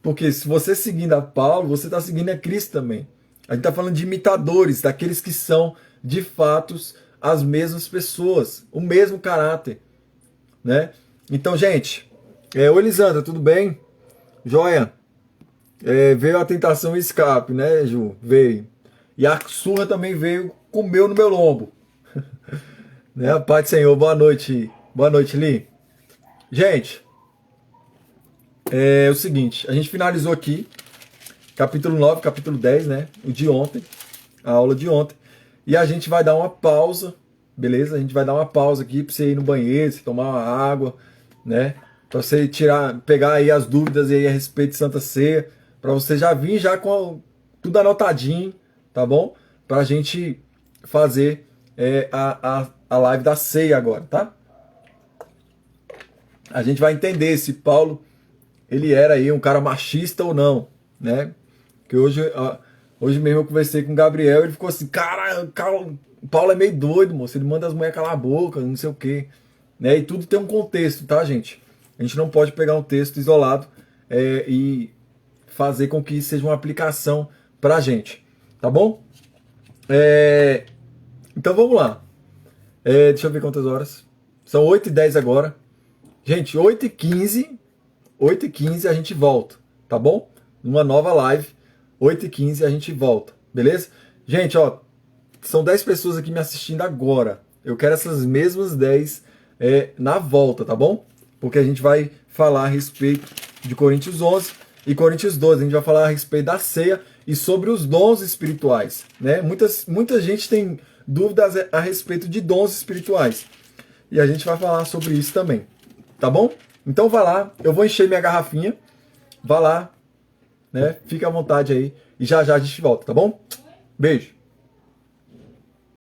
Porque se você seguindo a Paulo, você está seguindo a Cristo também. A gente está falando de imitadores, daqueles que são, de fato, as mesmas pessoas, o mesmo caráter, né? Então, gente, ô Elisandra, tudo bem? Joia? Veio a tentação e escape, né, Ju? Veio. E a surra também veio, comeu no meu lombo. Né? Pai do Senhor, boa noite. Boa noite, Li. Gente, é o seguinte, a gente finalizou aqui, capítulo 9, capítulo 10, né? O de ontem, a aula de ontem. E a gente vai dar uma pausa, beleza? A gente vai dar uma pausa aqui para você ir no banheiro, você tomar uma água, né? Para você pegar aí as dúvidas aí a respeito de Santa Ceia, para você já vir já com tudo anotadinho, tá bom? Para a gente fazer a live da ceia agora, tá? A gente vai entender se Paulo ele era aí um cara machista ou não, né? Que hoje mesmo eu conversei com o Gabriel, ele ficou assim, cara, Paulo é meio doido, moço, ele manda as mulheres calar a boca, não sei o quê, né? E tudo tem um contexto, tá, gente? A gente não pode pegar um texto isolado e fazer com que isso seja uma aplicação pra gente, tá bom? Então vamos lá. Deixa eu ver quantas horas. São 8h10 agora. Gente, 8h15 a gente volta, tá bom? Numa nova live, 8h15 a gente volta, beleza? Gente, ó, são 10 pessoas aqui me assistindo agora. Eu quero essas mesmas 10 na volta, tá bom? Porque a gente vai falar a respeito de Coríntios 11 e Coríntios 12. A gente vai falar a respeito da ceia e sobre os dons espirituais, né? Muita gente tem dúvidas a respeito de dons espirituais. E a gente vai falar sobre isso também, tá bom? Então vai lá, eu vou encher minha garrafinha, vai lá, né? Fica à vontade aí e já já a gente volta, tá bom? Beijo!